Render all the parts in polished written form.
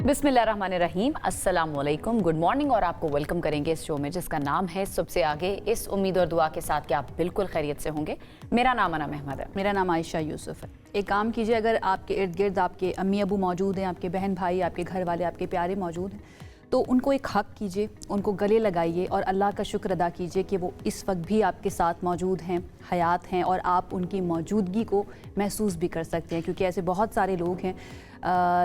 बिस्मिल्लाहिर्रहमानिर्रहीम, अस्सलाम वालेकुम, गुड मॉर्निंग और आपको वेलकम करेंगे इस शो में जिसका नाम है सुबह से आगे, इस उम्मीद और दुआ के साथ कि आप बिल्कुल खैरियत से होंगे। मेरा नाम अनम अहमद है। मेरा नाम आयशा यूसुफ है। एक काम कीजिए, अगर आपके इर्द गिर्द आपके अम्मी अबू मौजूद हैं, आपके बहन भाई, आपके घर वाले, आपके प्यारे मौजूद हैं, तो उनको एक हक कीजिए, उनको गले लगाइए और अल्लाह का शुक्र अदा कीजिए कि वो इस वक्त भी आपके साथ मौजूद हैं, हयात हैं और आप उनकी मौजूदगी को महसूस भी कर सकते हैं। क्योंकि ऐसे बहुत सारे लोग हैं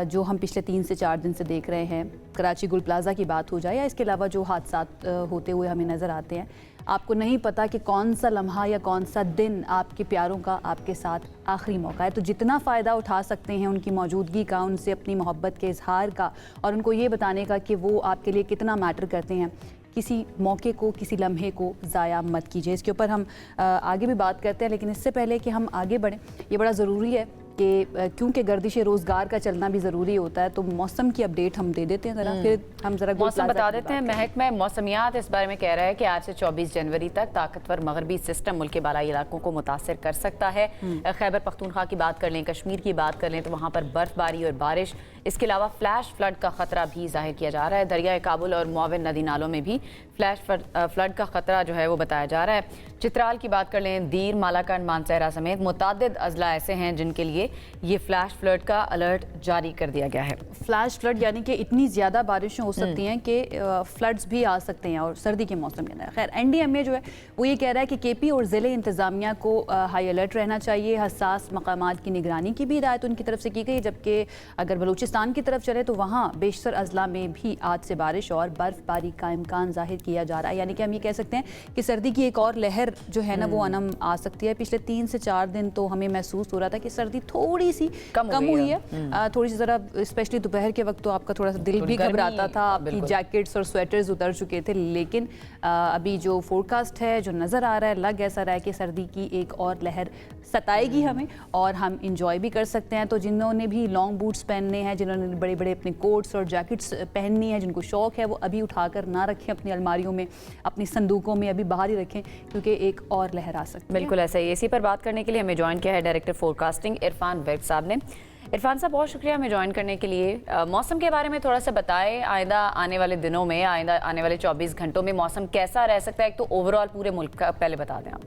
जो हम पिछले 3 से 4 दिन से देख रहे हैं। कराची गुल प्लाज़ा की बात हो जाए या इसके अलावा जो हादसात होते हुए हमें नज़र आते हैं, आपको नहीं पता कि कौन सा लम्हा या कौन सा दिन आपके प्यारों का आपके साथ आखिरी मौका है। तो जितना फ़ायदा उठा सकते हैं उनकी मौजूदगी का, उनसे अपनी मोहब्बत के इजहार का और उनको ये बताने का कि वो आपके लिए कितना मैटर करते हैं, किसी मौके को, किसी लम्हे को ज़ाया मत कीजिए। इसके ऊपर हम आगे भी बात करते हैं, लेकिन इससे पहले कि हम आगे बढ़ें, ये बड़ा ज़रूरी है कि क्योंकि गर्दिश रोज़गार का चलना भी ज़रूरी होता है, तो मौसम की अपडेट हम दे देते हैं ज़रा, फिर हम ज़रा मौसम बता देते हैं। महकमा मौसमियात इस बारे में कह रहा है कि आज से 24 जनवरी तक ताकतवर मगरबी सिस्टम मुल्क के बालाई इलाकों को मुतासर कर सकता है। खैबर पख्तूनख्वा की बात कर लें, कश्मीर की बात कर लें तो वहाँ पर बर्फबारी और बारिश, इसके अलावा फ्लैश फ्लड का खतरा भी जाहिर किया जा रहा है। दरियाए काबुल और मुआविन नदी नालों में भी फ्लैश फ्लड का खतरा जो है वो बताया जा रहा है। चित्राल की बात कर लें, दीर, मालाकंड, मानसहरा समेत मुतअद्दिद अजला ऐसे हैं जिनके लिए ये फ्लैश फ्लड का अलर्ट जारी कर दिया गया है। फ्लैश फ्लड यानी कि इतनी ज़्यादा बारिशें हो सकती हैं कि फ्लड्स भी आ सकते हैं और सर्दी के मौसम के अंदर। खैर, NDMA जो है वो ये कह रहा है कि KP और ज़िले इंतज़ामिया को हाई अलर्ट रहना चाहिए। हसास मकामात की निगरानी की भी हिदायत उनकी तरफ से की गई, जबकि अगर बलूचिस्तान की तरफ चले तो वहाँ बेशतर अजला में भी आज से बारिश और बर्फबारी का इम्कान जाहिर किया जा रहा है। यानी कि हम ये कह सकते हैं कि सर्दी की एक और लहर जो है ना वो अनम आ सकती है। पिछले 3 से 4 दिन तो हमें महसूस हो रहा था कि सर्दी थोड़ी सी कम हुई है, थोड़ी सी ज़रा, स्पेशली दोपहर के वक्त तो आपका थोड़ा सा दिल भी घबराता था, आपकी जैकेट्स और स्वेटर्स उतर चुके थे। लेकिन अभी जो फोरकास्ट है, जो नज़र आ रहा है, लग ऐसा रहा है कि सर्दी की एक और लहर सताएगी हमें और हम इंजॉय भी कर सकते हैं। तो जिन्होंने भी लॉन्ग बूट्स पहनने हैं, जिन्होंने बड़े बड़े अपने कोट्स और जैकेट्स पहननी है, जिनको शौक़ है, वो अभी उठाकर ना रखें अपनी अलमारियों में, अपनी संदूकों में, अभी बाहर ही रखें क्योंकि एक और लहर आ सकती है। बिल्कुल ऐसा ही। इसी पर बात करने के लिए हमें ज्वाइन किया है डायरेक्टर फोरकास्टिंग इरफान वेद साहब ने। इरफान साहब, बहुत शुक्रिया हमें ज्वाइन करने के लिए। मौसम के बारे में थोड़ा सा बताएं, आइंदा आने वाले दिनों में, आइंदा आने वाले 24 घंटों में मौसम कैसा रह सकता है? एक तो ओवरऑल पूरे मुल्क का पहले बता दें आप।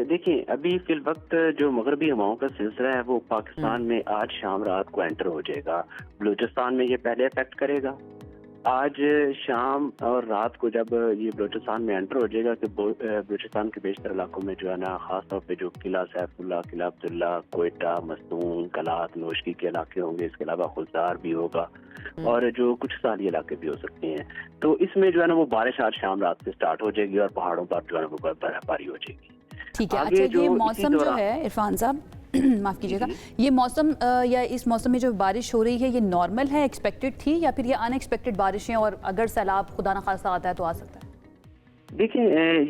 देखिए, अभी फिल वक्त जो मगरबी हवाओं का सिलसिला है वो पाकिस्तान में आज शाम रात को एंटर हो जाएगा। बलूचिस्तान में ये पहले अफेक्ट करेगा। आज शाम और रात को जब ये बलूचिस्तान में एंटर हो जाएगा कि बलूचिस्तान के बेशतर इलाकों में जो है ना, खास तौर पे जो किला सैफुल्ला, किला अब्दुल्ला, कोयटा, मस्तून, कलात, नोशकी के इलाके होंगे, इसके अलावा खुलदार भी होगा और जो कुछ साली इलाके भी हो सकते हैं। तो इसमें जो है ना वो बारिश आज शाम रात से स्टार्ट हो जाएगी और पहाड़ों पर जो है ना वो बर्फबारी हो जाएगी। ठीक है। अच्छा, ये मौसम जो है इरफान साहब, माफ़ कीजिएगा, ये मौसम या इस मौसम में जो बारिश हो रही है, ये नॉर्मल है, एक्सपेक्टेड थी, या फिर ये अनएक्सपेक्टेड बारिशें और अगर सैलाब खुदा न खासा आता है तो आ सकता है? देखिए,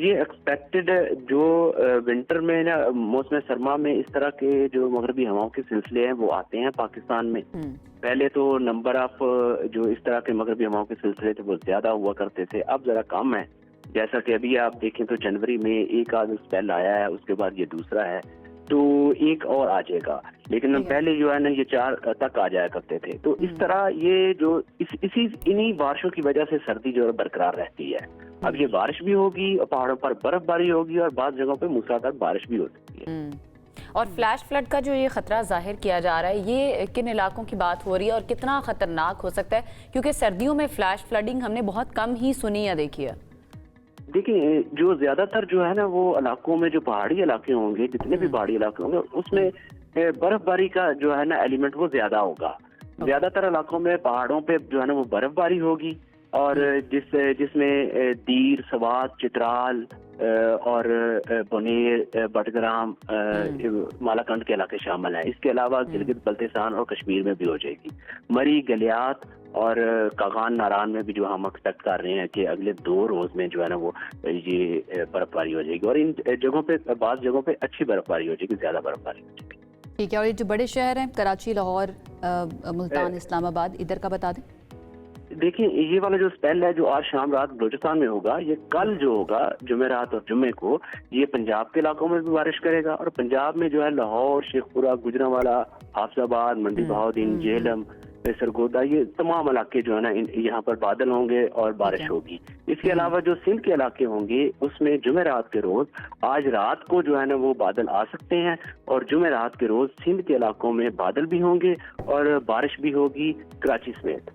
ये एक्सपेक्टेड जो विंटर में ना, मौसम सरमा में इस तरह के जो मगरबी हवाओं के सिलसिले हैं वो आते हैं पाकिस्तान में। पहले तो नंबर ऑफ जो इस तरह के मगरबी हवाओं के सिलसिले थे वो ज्यादा हुआ करते थे, अब जरा कम है। जैसा कि अभी आप देखें तो जनवरी में एक आध स्पेल आया है, उसके बाद ये दूसरा है, तो एक और आ जाएगा। लेकिन पहले जो है ना ये 4 तक आ जाया करते थे। तो इस तरह ये जो इन्हीं बारिशों की वजह से सर्दी जो है बरकरार रहती है। अब ये बारिश भी होगी और पहाड़ों पर बर्फबारी होगी और बाज़ जगहों पे मूसलाधार बारिश भी हो सकती है। और फ्लैश फ्लड का जो ये खतरा जाहिर किया जा रहा है, ये किन इलाकों की बात हो रही है और कितना खतरनाक हो सकता है? क्योंकि सर्दियों में फ्लैश फ्लडिंग हमने बहुत कम ही सुनी या देखी है। देखिए, जो ज्यादातर जो है ना वो इलाकों में जो पहाड़ी इलाके होंगे, जितने भी पहाड़ी इलाके होंगे, उसमें बर्फबारी का जो है ना एलिमेंट वो ज्यादा होगा। ज्यादातर इलाकों में पहाड़ों पे जो है ना वो बर्फबारी होगी और जिसमें दीर, सवात, चित्राल और बनेर, बटग्राम, मालाकंड के इलाके शामिल हैं। इसके अलावा गिलगित बल्तिस्तान और कश्मीर में भी हो जाएगी। मरी, गलियात और कागान, नारान में भी जो हम एक्सपेक्ट कर रहे हैं कि अगले 2 रोज में जो है ना वो ये बर्फबारी हो जाएगी और इन जगहों पे, बाज़ जगहों पे अच्छी बर्फबारी हो जाएगी, ज्यादा बर्फबारी हो जाएगी। ठीक है। और ये जो बड़े शहर हैं, कराची, लाहौर, मुल्तान, इस्लामाबाद, इधर का बता दें। देखिए, ये वाला जो स्पेल है जो आज शाम रात बलूचिस्तान में होगा, ये कल जो होगा जुमेरात और जुम्मे को, ये पंजाब के इलाकों में भी बारिश करेगा और पंजाब में जो है लाहौर, शेखपुरा, गुजरांवाला, हाफिजाबाद, मंडी बहाउद्दीन, झेलम, सरगोदा, ये तमाम इलाके जो है ना यहाँ पर बादल होंगे और बारिश होगी। इसके अलावा जो सिंध के इलाके होंगे उसमें जुमेरात के रोज, आज रात को जो है ना वो बादल आ सकते हैं और जुमेरात के रोज सिंध के इलाकों में बादल भी होंगे और बारिश भी होगी, कराची समेत।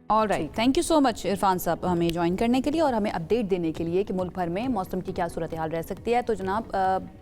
All right, thank you so much Irfan साहब हमें ज्वाइन करने के लिए और हमें अपडेट देने के लिए कि मुल्क भर में मौसम की क्या सूरत हाल रह सकती है। तो जनाब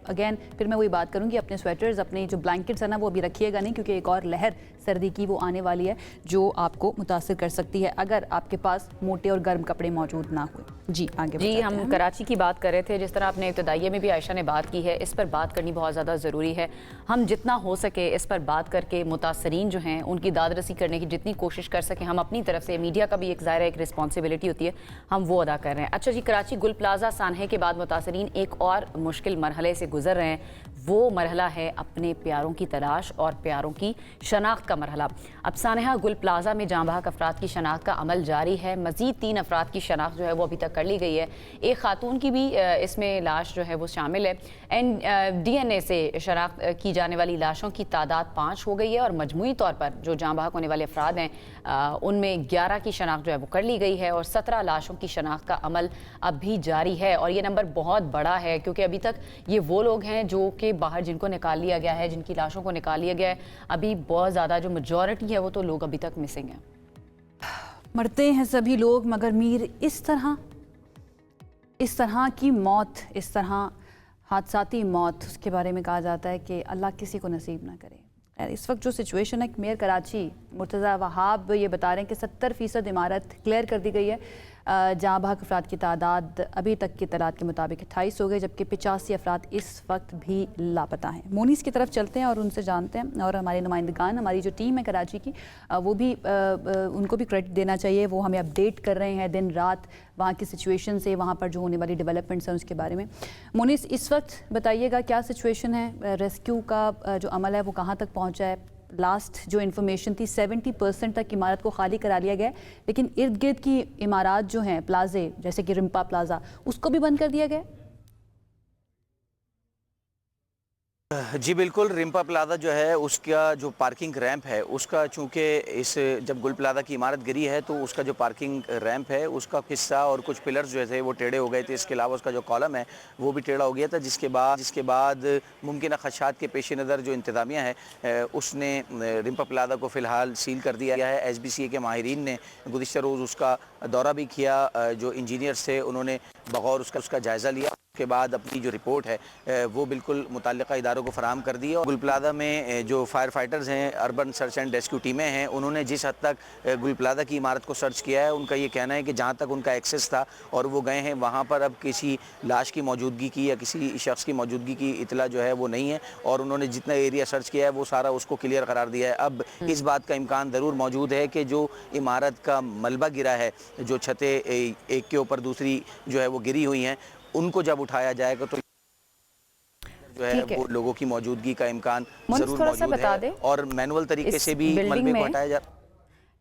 अगेन फिर मैं वही बात करूंगी, अपने स्वेटर्स, अपने जो ब्लैंकेट्स है ना वो अभी रखिएगा नहीं, क्योंकि एक और लहर सर्दी की वो आने वाली है जो आपको मुतासिर कर सकती है अगर आपके पास मोटे और गर्म कपड़े मौजूद ना हो। जी आगे जी, हम कराची की बात कर रहे थे, जिस तरह आपने इब्तदाइये में भी आयशा ने बात की है, इस पर बात करनी बहुत ज़्यादा ज़रूरी है। हम जितना हो सके इस पर बात करके मुतासरीन जो हैं उनकी दाद रसी करने की जितनी कोशिश कर सकें हम अपनी तरफ से, मीडिया का भी एक ज़ाहिर एक रिस्पॉन्सिबिलिटी होती है, हम वो अदा कर रहे हैं। अच्छा जी, कराची गुल प्लाजा सानहे के बाद मुतासरीन एक और मुश्किल मरहले से गुजर रहे हैं, वो मरहला है अपने प्यारों की तलाश और प्यारों की शनाख्त का मरहला। अब सानहा गुल प्लाजा में जाँ बहक अफराद की शनाख्त का अमल जारी है। मज़ीद 3 अफराद की शनाख्त जो है वो अभी तक कर ली गई है। एक खातून की भी इसमें लाश जो है वो शामिल है। DNA से शनाख्त की जाने वाली लाशों की तादाद 5 हो गई है और मजमूई तौर पर जो जाँ बहक होने वाले अफराद हैं उनमें 11 की शनाख्त जो है वो कर ली गई है और 17 लाशों की शनाख्त का अमल अब भी जारी है। और ये नंबर बहुत बड़ा है क्योंकि अभी तक ये वो लोग हैं जो कि बाहर जिनको निकाल लिया गया है, जिनकी लाशों को निकाल लिया गया है, अभी बहुत ज़्यादा जो मेजॉरिटी है वो तो लोग अभी तक मिसिंग हैं। मरते हैं सभी लोग मगर मीर इस तरह की मौत, इस तरह हादसाती मौत, उसके बारे में कहा जाता है कि अल्लाह किसी को नसीब ना करे। इस वक्त जो सिचुएशन है, मेयर कराची मुर्तज़ा वहाब ये बता रहे हैं कि 70% इमारत क्लियर कर दी गई है। जहाँ बहक अफराद की तादाद अभी तक की तलात के मुताबिक 28 हो गए, जबकि 85 अफराद इस वक्त भी लापता हैं। मोनीस की तरफ चलते हैं और उनसे जानते हैं, और हमारे नुमाइंदगान, हमारी जो टीम है कराची की, वो भी उनको भी क्रेडिट देना चाहिए, वो हमें अपडेट कर रहे हैं दिन रात वहाँ की सिचुएशन से, वहाँ पर जो होने वाली डेवलपमेंट्स हैं उसके बारे में। मोनीस, इस वक्त बताइएगा क्या सिचुएशन है, रेस्क्यू का जो अमल है वो कहाँ तक पहुँचा है? लास्ट जो इन्फॉर्मेशन थी 70% तक इमारत को खाली करा लिया गया है, लेकिन इर्द गिर्द की इमारत जो हैं, प्लाजे जैसे कि रिम्पा प्लाजा, उसको भी बंद कर दिया गया है। जी बिल्कुल, रिम्पा प्लाजा जो है उसका जो पार्किंग रैंप है उसका, चूँकि इस जब गुल प्लाजा की इमारत गिरी है तो उसका जो पार्किंग रैंप है उसका हिस्सा और कुछ पिलर्स जो थे वो टेढ़े हो गए थे। इसके अलावा उसका जो कॉलम है वो भी टेढ़ा हो गया था, जिसके बाद मुमकिन खदशात के पेश नज़र जो इंतज़ामिया है उसने रिम्पा प्लाजा को फ़िलहाल सील कर दिया गया है। SBCA के माहिरीन ने गुज़िश्ता रोज़ उसका दौरा भी किया, जो इंजीनियर्स थे उन्होंने बगौर उसका जायज़ा लिया, के बाद अपनी जो रिपोर्ट है वो बिल्कुल मुताल्लिक़ा इदारों को फराहम कर दी है। गुल प्लाजा में जो फायर फाइटर्स हैं, अर्बन सर्च एंड रेस्क्यू टीमें हैं, उन्होंने जिस हद तक गुल प्लाजा की इमारत को सर्च किया है, उनका ये कहना है कि जहाँ तक उनका एक्सेस था और वो गए हैं वहाँ पर अब किसी लाश की मौजूदगी की या किसी शख्स की मौजूदगी की इतला जो है वो नहीं है, और उन्होंने जितना एरिया सर्च किया है वो सारा उसको क्लियर करार दिया है। अब इस बात का इम्कान ज़रूर मौजूद है कि जो इमारत का मलबा गिरा है, जो छतें एक के ऊपर दूसरी जो है वो गिरी हुई हैं, उनको जब उठाया जाएगा तो जो है वो लोगों की मौजूदगी का इम्कान जरूर मौजूद है, और मैनुअल तरीके से भी मलबे को हटाया जा।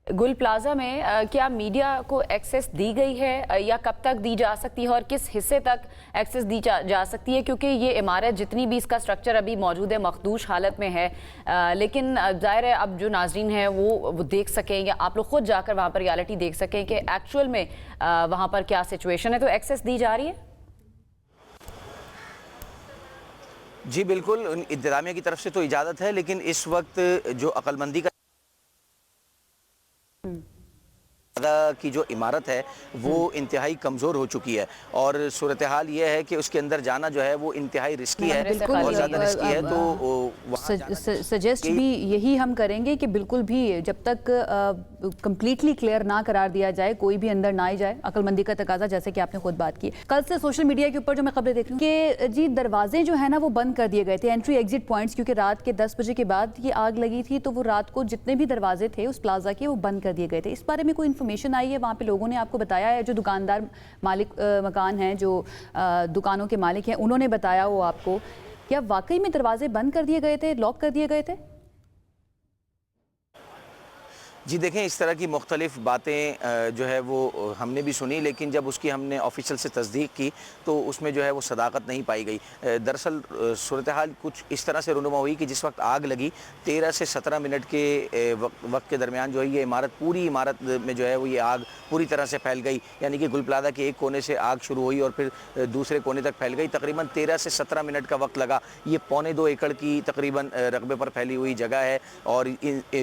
गुल प्लाजा में क्या मीडिया को एक्सेस दी गई है या कब तक दी जा सकती है और किस हिस्से तक एक्सेस दी जा सकती है? क्योंकि ये इमारत जितनी भी इसका स्ट्रक्चर अभी मौजूद है मखदूश हालत में है, लेकिन जाहिर है अब जो नाजरीन हैं वो देख सकें या आप लोग खुद जाकर वहाँ पर रियलिटी देख सकें कि एक्चुअल में वहाँ पर क्या सिचुएशन है, तो एक्सेस दी जा रही है? जी बिल्कुल, इंतज़ामिया की तरफ से तो इजाज़त है, लेकिन इस वक्त जो अक्लमंदी का की जो इमारत है वो इंतहाई कमज़ोर हो चुकी है, और सूरत हाल ये है कि उसके अंदर जाना जो है वो इंतहाई रिस्की है, बहुत ज़्यादा रिस्की है। तो सजेस्ट भी यही हम करेंगे कि बिल्कुल भी जब तक कंप्लीटली क्लियर ना करार दिया जाए कोई भी अंदर ना ही जाए, अक्लमंदी का तकाजा, जैसे कि आपने खुद बात की। कल से सोशल मीडिया के ऊपर जो मैं खबरें देख रही हूँ कि जी दरवाजे जो है ना वो बंद कर दिए गए थे, एंट्री एग्जिट पॉइंट्स, क्योंकि रात के 10 बजे के बाद ये आग लगी थी, तो वो रात को जितने भी दरवाजे थे उस प्लाजा के वो बंद कर दिए गए थे। इस बारे में कोई इन्फॉर्मेशन आई है? वहाँ पे लोगों ने आपको बताया है? जो दुकानदार मालिक मकान हैं, जो दुकानों के मालिक हैं, उन्होंने बताया हो आपको, क्या वाकई में दरवाजे बंद कर दिए गए थे, लॉक कर दिए गए थे? جی دیکھیں اس طرح کی مختلف باتیں جو ہے وہ ہم نے بھی سنی، لیکن جب اس کی ہم نے آفیشل سے تصدیق کی تو اس میں جو ہے وہ صداقت نہیں پائی گئی۔ دراصل صورتحال کچھ اس طرح سے رونما ہوئی کہ جس وقت آگ لگی 13 سے 17 منٹ کے وقت کے درمیان جو ہے یہ عمارت، پوری عمارت میں جو ہے وہ یہ آگ پوری طرح سے پھیل گئی، یعنی کہ گل پلازا کے ایک کونے سے آگ شروع ہوئی اور پھر دوسرے کونے تک پھیل گئی۔ تقریباً 13 سے 17 منٹ کا وقت لگا۔ یہ 1.25 ایکڑ کی تقریباً رقبے پر پھیلی ہوئی جگہ ہے، اور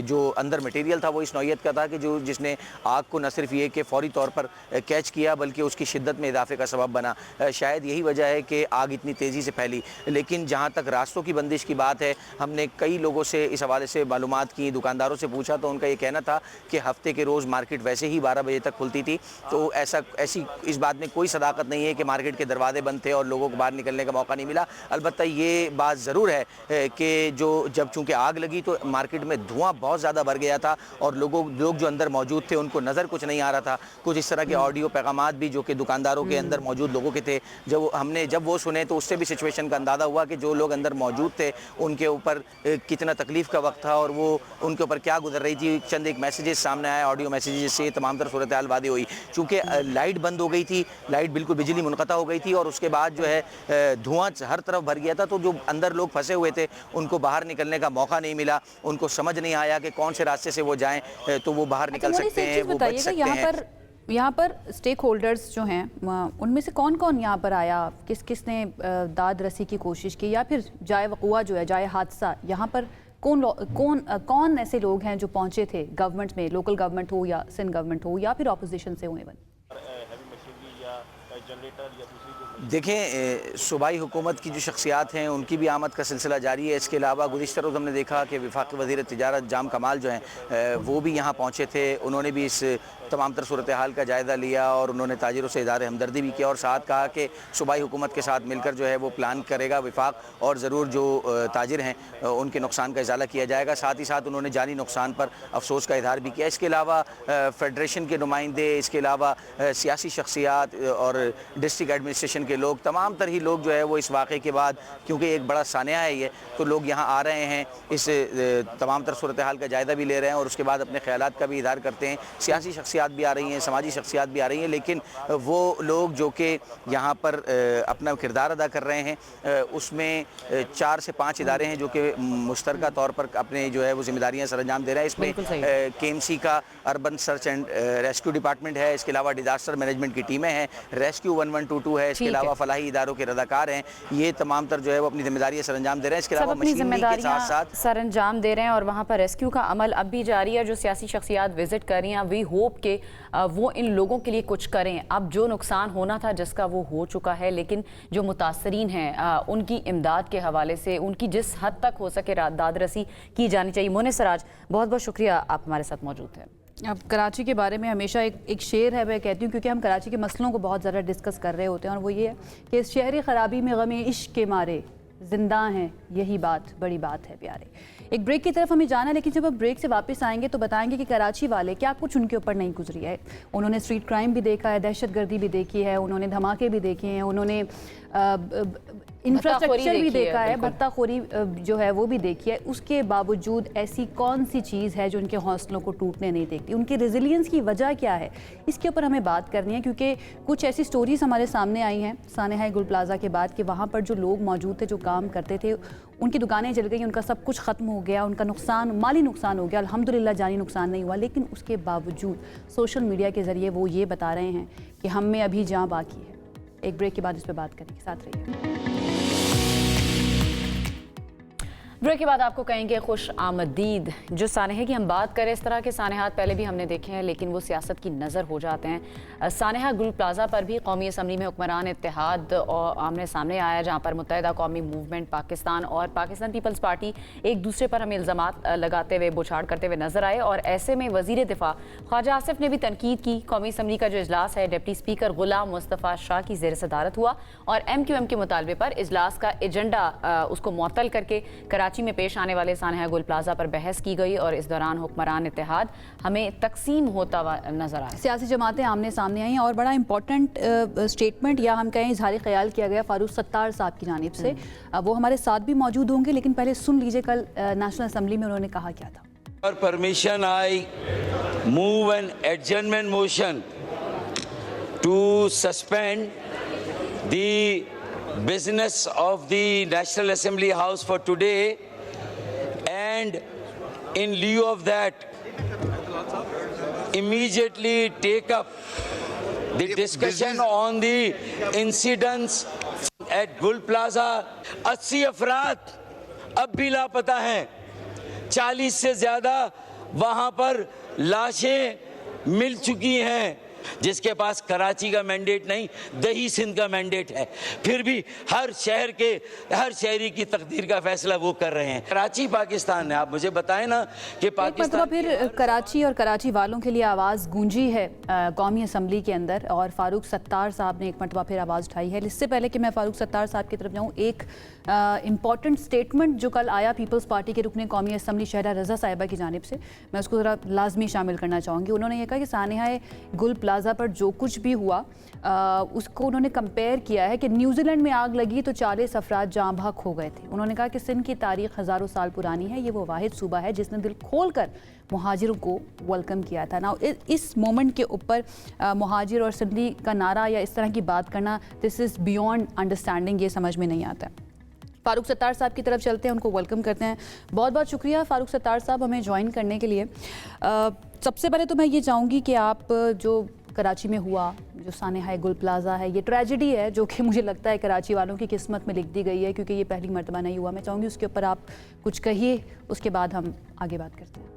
جو اندر مٹیریل تھا وہ اس نوعیت کا تھا کہ جس نے آگ کو نہ صرف یہ کہ فوری طور پر کیچ کیا بلکہ اس کی شدت میں اضافے کا سبب بنا۔ شاید یہی وجہ ہے کہ آگ اتنی تیزی سے پھیلی۔ لیکن جہاں تک راستوں کی بندش کی بات ہے، ہم نے کئی لوگوں سے اس حوالے سے معلومات کی، دکانداروں سے پوچھا تو ان کا یہ کہنا تھا کہ ہفتے کے روز مارکیٹ ویسے ہی 12 بجے تک کھلتی تھی، تو ایسی اس بات میں کوئی صداقت نہیں ہے کہ مارکیٹ کے دروازے بند تھے اور لوگوں کو باہر نکلنے کا موقع نہیں ملا۔ البتہ یہ بات ضرور ہے کہ جب چونکہ آگ لگی تو مارکیٹ میں دھواں بہت زیادہ بڑھ گیا تھا اور لوگ جو اندر موجود تھے ان کو نظر کچھ نہیں آ رہا تھا۔ کچھ اس طرح کے آڈیو پیغامات بھی جو کہ دکانداروں کے اندر موجود لوگوں کے تھے، جب وہ سنے تو اس سے بھی سچویشن کا اندازہ ہوا کہ جو لوگ اندر موجود تھے ان کے اوپر کتنا تکلیف کا وقت تھا اور وہ ان کے اوپر کیا گزر رہی تھی۔ چند ایک میسیجز سامنے آئے، آڈیو میسیجز سے تمام تر صورتحال واضح ہوئی۔ چونکہ لائٹ بند ہو گئی تھی، لائٹ بالکل بجلی منقطع ہو گئی تھی اور اس کے بعد جو ہے دھواں ہر طرف بھر گیا تھا، تو جو اندر لوگ پھنسے ہوئے تھے ان کو باہر نکلنے کا موقع نہیں ملا، ان کو سمجھ نہیں آیا کہ کون سے راستے سے وہ جائیں تو وہ باہر نکل سکتے ہیں، وہ بچ سکتے ہیں۔ یہاں پر اسٹیک ہولڈرز جو ہیں ان میں سے کون کون یہاں پر آیا، کس نے داد رسی کی کوشش کی، یا پھر جائے وقوع جو ہے، جائے حادثہ، یہاں پر کون ایسے لوگ ہیں جو پہنچے تھے گورنمنٹ میں، لوکل گورنمنٹ ہو یا سندھ گورنمنٹ ہو یا پھر اپوزیشن سے ہوئے؟ دیکھیں صوبائی حکومت کی جو شخصیات ہیں ان کی بھی آمد کا سلسلہ جاری ہے۔ اس کے علاوہ گزشتہ روز ہم نے دیکھا کہ وفاقی وزیر تجارت جام کمال جو ہیں وہ بھی یہاں پہنچے تھے، انہوں نے بھی اس تمام تر صورتحال کا جائزہ لیا اور انہوں نے تاجروں سے اظہار ہمدردی بھی کیا اور ساتھ کہا کہ صوبائی حکومت کے ساتھ مل کر جو ہے وہ پلان کرے گا وفاق، اور ضرور جو تاجر ہیں ان کے نقصان کا ازالہ کیا جائے گا۔ ساتھ ہی ساتھ انہوں نے جانی نقصان پر افسوس کا اظہار بھی کیا۔ اس کے علاوہ فیڈریشن کے نمائندے، اس کے علاوہ سیاسی شخصیات اور ڈسٹرکٹ ایڈمنسٹریشن کے لوگ، تمام تر ہی لوگ جو ہے وہ اس واقعے کے بعد، کیونکہ ایک بڑا سانحہ ہے یہ، تو لوگ یہاں آ رہے ہیں، اس تمام تر صورتحال کا جائزہ بھی لے رہے ہیں اور اس کے بعد اپنے خیالات کا بھی اظہار کرتے ہیں۔ سیاسی شخصیات بھی آ رہی ہیں، سماجی شخصیات بھی آ رہی ہیں، لیکن وہ لوگ جو کہ یہاں پر اپنا کردار ادا کر رہے ہیں اس میں 4 سے 5 ادارے ہیں جو کہ مشترکہ طور پر اپنے جو ہے وہ ذمہ داریاں سر انجام دے رہے ہیں۔ اس میں KMC کا urban search and rescue department ہے، اس کے علاوہ ڈیزاسٹر مینجمنٹ کی ٹیمیں ہیں، ریسکیو 1122 ہے، اس کے علاوہ فلاحی اداروں کے رضاکار ہیں۔ یہ تمام تر جو ہے وہ اپنی ذمہ داریاں سر انجام دے رہے ہیں۔ اس کے علاوہ مشینری کے ساتھ ساتھ سر انجام دے رہے ہیں اور وہاں پر ریسکیو کا عمل اب بھی جاری ہے۔ جو سیاسی شخصیات وزٹ کر رہی ہیں، وی ہوپ کہ وہ ان لوگوں کے لیے کچھ کریں۔ اب جو نقصان ہونا تھا جس کا وہ ہو چکا ہے، لیکن جو متاثرین ہیں ان کی امداد کے حوالے سے ان کی جس حد تک ہو سکے داد رسی کی جانی چاہیے۔ مونس سراج، بہت بہت شکریہ، آپ ہمارے ساتھ موجود تھے۔ اب کراچی کے بارے میں ہمیشہ ایک شعر ہے، میں کہتی ہوں، کیونکہ ہم کراچی کے مسئلوں کو بہت زیادہ ڈسکس کر رہے ہوتے ہیں، اور وہ یہ ہے کہ اس شہری خرابی میں غم عشق کے مارے زندہ ہیں، یہی بات بڑی بات ہے پیارے۔ ایک بریک کی طرف ہمیں جانا ہے، لیکن جب ہم بریک سے واپس آئیں گے تو بتائیں گے کہ کراچی والے کیا کچھ ان کے اوپر نہیں گزری ہے۔ انہوں نے اسٹریٹ کرائم بھی دیکھا ہے، دہشت گردی بھی دیکھی ہے، انہوں نے دھماکے بھی دیکھے ہیں، انہوں نے انفراسٹرکچر بھی دیکھا ہے، بھتہ خوری جو ہے وہ بھی دیکھی ہے۔ اس کے باوجود ایسی کون سی چیز ہے جو ان کے حوصلوں کو ٹوٹنے نہیں دیکھتی؟ ان کی ریزیلینس کی وجہ کیا ہے؟ اس کے اوپر ہمیں بات کرنی ہے، کیونکہ کچھ ایسی سٹوریز ہمارے سامنے آئی ہیں سانحہ گل پلازا کے بعد کہ وہاں پر جو لوگ موجود تھے، جو کام کرتے تھے، ان کی دکانیں جل گئیں، ان کا سب کچھ ختم ہو گیا، ان کا نقصان، مالی نقصان ہو گیا، الحمدللہ جانی نقصان نہیں ہوا، لیکن اس کے باوجود سوشل میڈیا کے ذریعے وہ یہ بتا رہے ہیں کہ ہم میں ابھی جان باقی ہے۔ ایک بریک کے بعد اس پہ بات کریں گے، ساتھ رہیے۔ بریک کے بعد آپ کو کہیں گے خوش آمدید۔ جو سانحے کی ہم بات کریں، اس طرح کے سانحات پہلے بھی ہم نے دیکھے ہیں، لیکن وہ سیاست کی نظر ہو جاتے ہیں۔ سانحہ گل پلازا پر بھی قومی اسمبلی میں حکمران اتحاد آمنے سامنے آیا، جہاں پر متحدہ قومی موومنٹ پاکستان اور پاکستان پیپلز پارٹی ایک دوسرے پر ہمیں الزامات لگاتے ہوئے، بوچھاڑ کرتے ہوئے نظر آئے، اور ایسے میں وزیر دفاع خواجہ آصف نے بھی تنقید کی۔ قومی اسمبلی کا جو اجلاس ہے ڈپٹی اسپیکر غلام مصطفیٰ شاہ کی زیر صدارت ہوا، اور MQM کے مطالبے پر اجلاس کا ایجنڈا اس کو معطل کر کے کراچی میں پیش آنے والے سانحہ گل پلازا پر بحث کی گئی، اور اس دوران حکمران اتحاد ہمیں تقسیم ہوتا ہوا نظر آیا۔ سیاسی جماعتیں آمنے سامنے آئیں، اور بڑا امپورٹنٹ سٹیٹمنٹ یا ہم کہیں اظہار خیال کیا گیا فاروق ستار صاحب کی جانب سے۔ وہ ہمارے ساتھ بھی موجود ہوں گے، لیکن پہلے سن لیجئے کل نیشنل اسمبلی میں انہوں نے کہا کیا تھا۔ For permission, I move an adjournment motion to suspend the business of the National Assembly House for today, and in lieu of that, immediately take up the discussion on the incidents at Gul Plaza. 80 अफराद अब भी लापता हैं, 40 से ज़्यादा वहाँ पर लाशें मिल चुकी हैं, जिसके पास कराची का मैंडेट नहीं, दही सिंध का मैंडेट है, फिर भी हर शहरी की तकदीर का फैसला वो कर रहे हैं। कराची पाकिस्तान है, आप मुझे बताएं ना कि पाकिस्तान फिर कराची और कराची वालों के लिए आवाज़ गूंजी है कौमी असम्बली के अंदर, और फारूक सत्तार साहब ने एक मरतबा फिर आवाज़ उठाई है। इससे पहले कि मैं फारूक सत्तार साहब की तरफ जाऊँ, एक इम्पॉर्टेंट स्टेटमेंट जो कल आया पीपल्स पार्टी के रुकने कौमी असम्बली शहरा रज़ा साहिबा की जानिब से, मैं उसको ज़रा लाजमी शामिल करना चाहूँगी। उन्होंने ये कहा कि सानिया गुल प्लाजा पर जो कुछ भी हुआ उसको उन्होंने कंपेयर किया है कि न्यूजीलैंड में आग लगी तो 40 अफराद जाँ बहक हो गए थे। उन्होंने कहा कि सिंध की तारीख हज़ारों साल पुरानी है, ये वो वाहिद सूबा है जिसने दिल खोल कर मुहाजिरों को वेलकम किया था ना। इस मोमेंट के ऊपर मुहाजिर और सिंधी का नारा या इस तरह की बात करना, दिस इज़ बियॉन्ड अंडरस्टैंडिंग, ये समझ में नहीं आता। फारूक सत्तार साहब की तरफ चलते हैं, उनको वेलकम करते हैं। बहुत बहुत शुक्रिया फारूक सत्तार साहब हमें ज्वाइन करने के लिए। सबसे पहले तो मैं ये चाहूँगी कि आप जो कराची में हुआ, जो सानिया गुल प्लाजा है, ये ट्रेजेडी है जो कि मुझे लगता है कराची वालों की किस्मत में लिख दी गई है, क्योंकि ये पहली मर्तबा नहीं हुआ। मैं चाहूँगी उसके ऊपर आप कुछ कहिए, उसके बाद हम आगे बात करते हैं।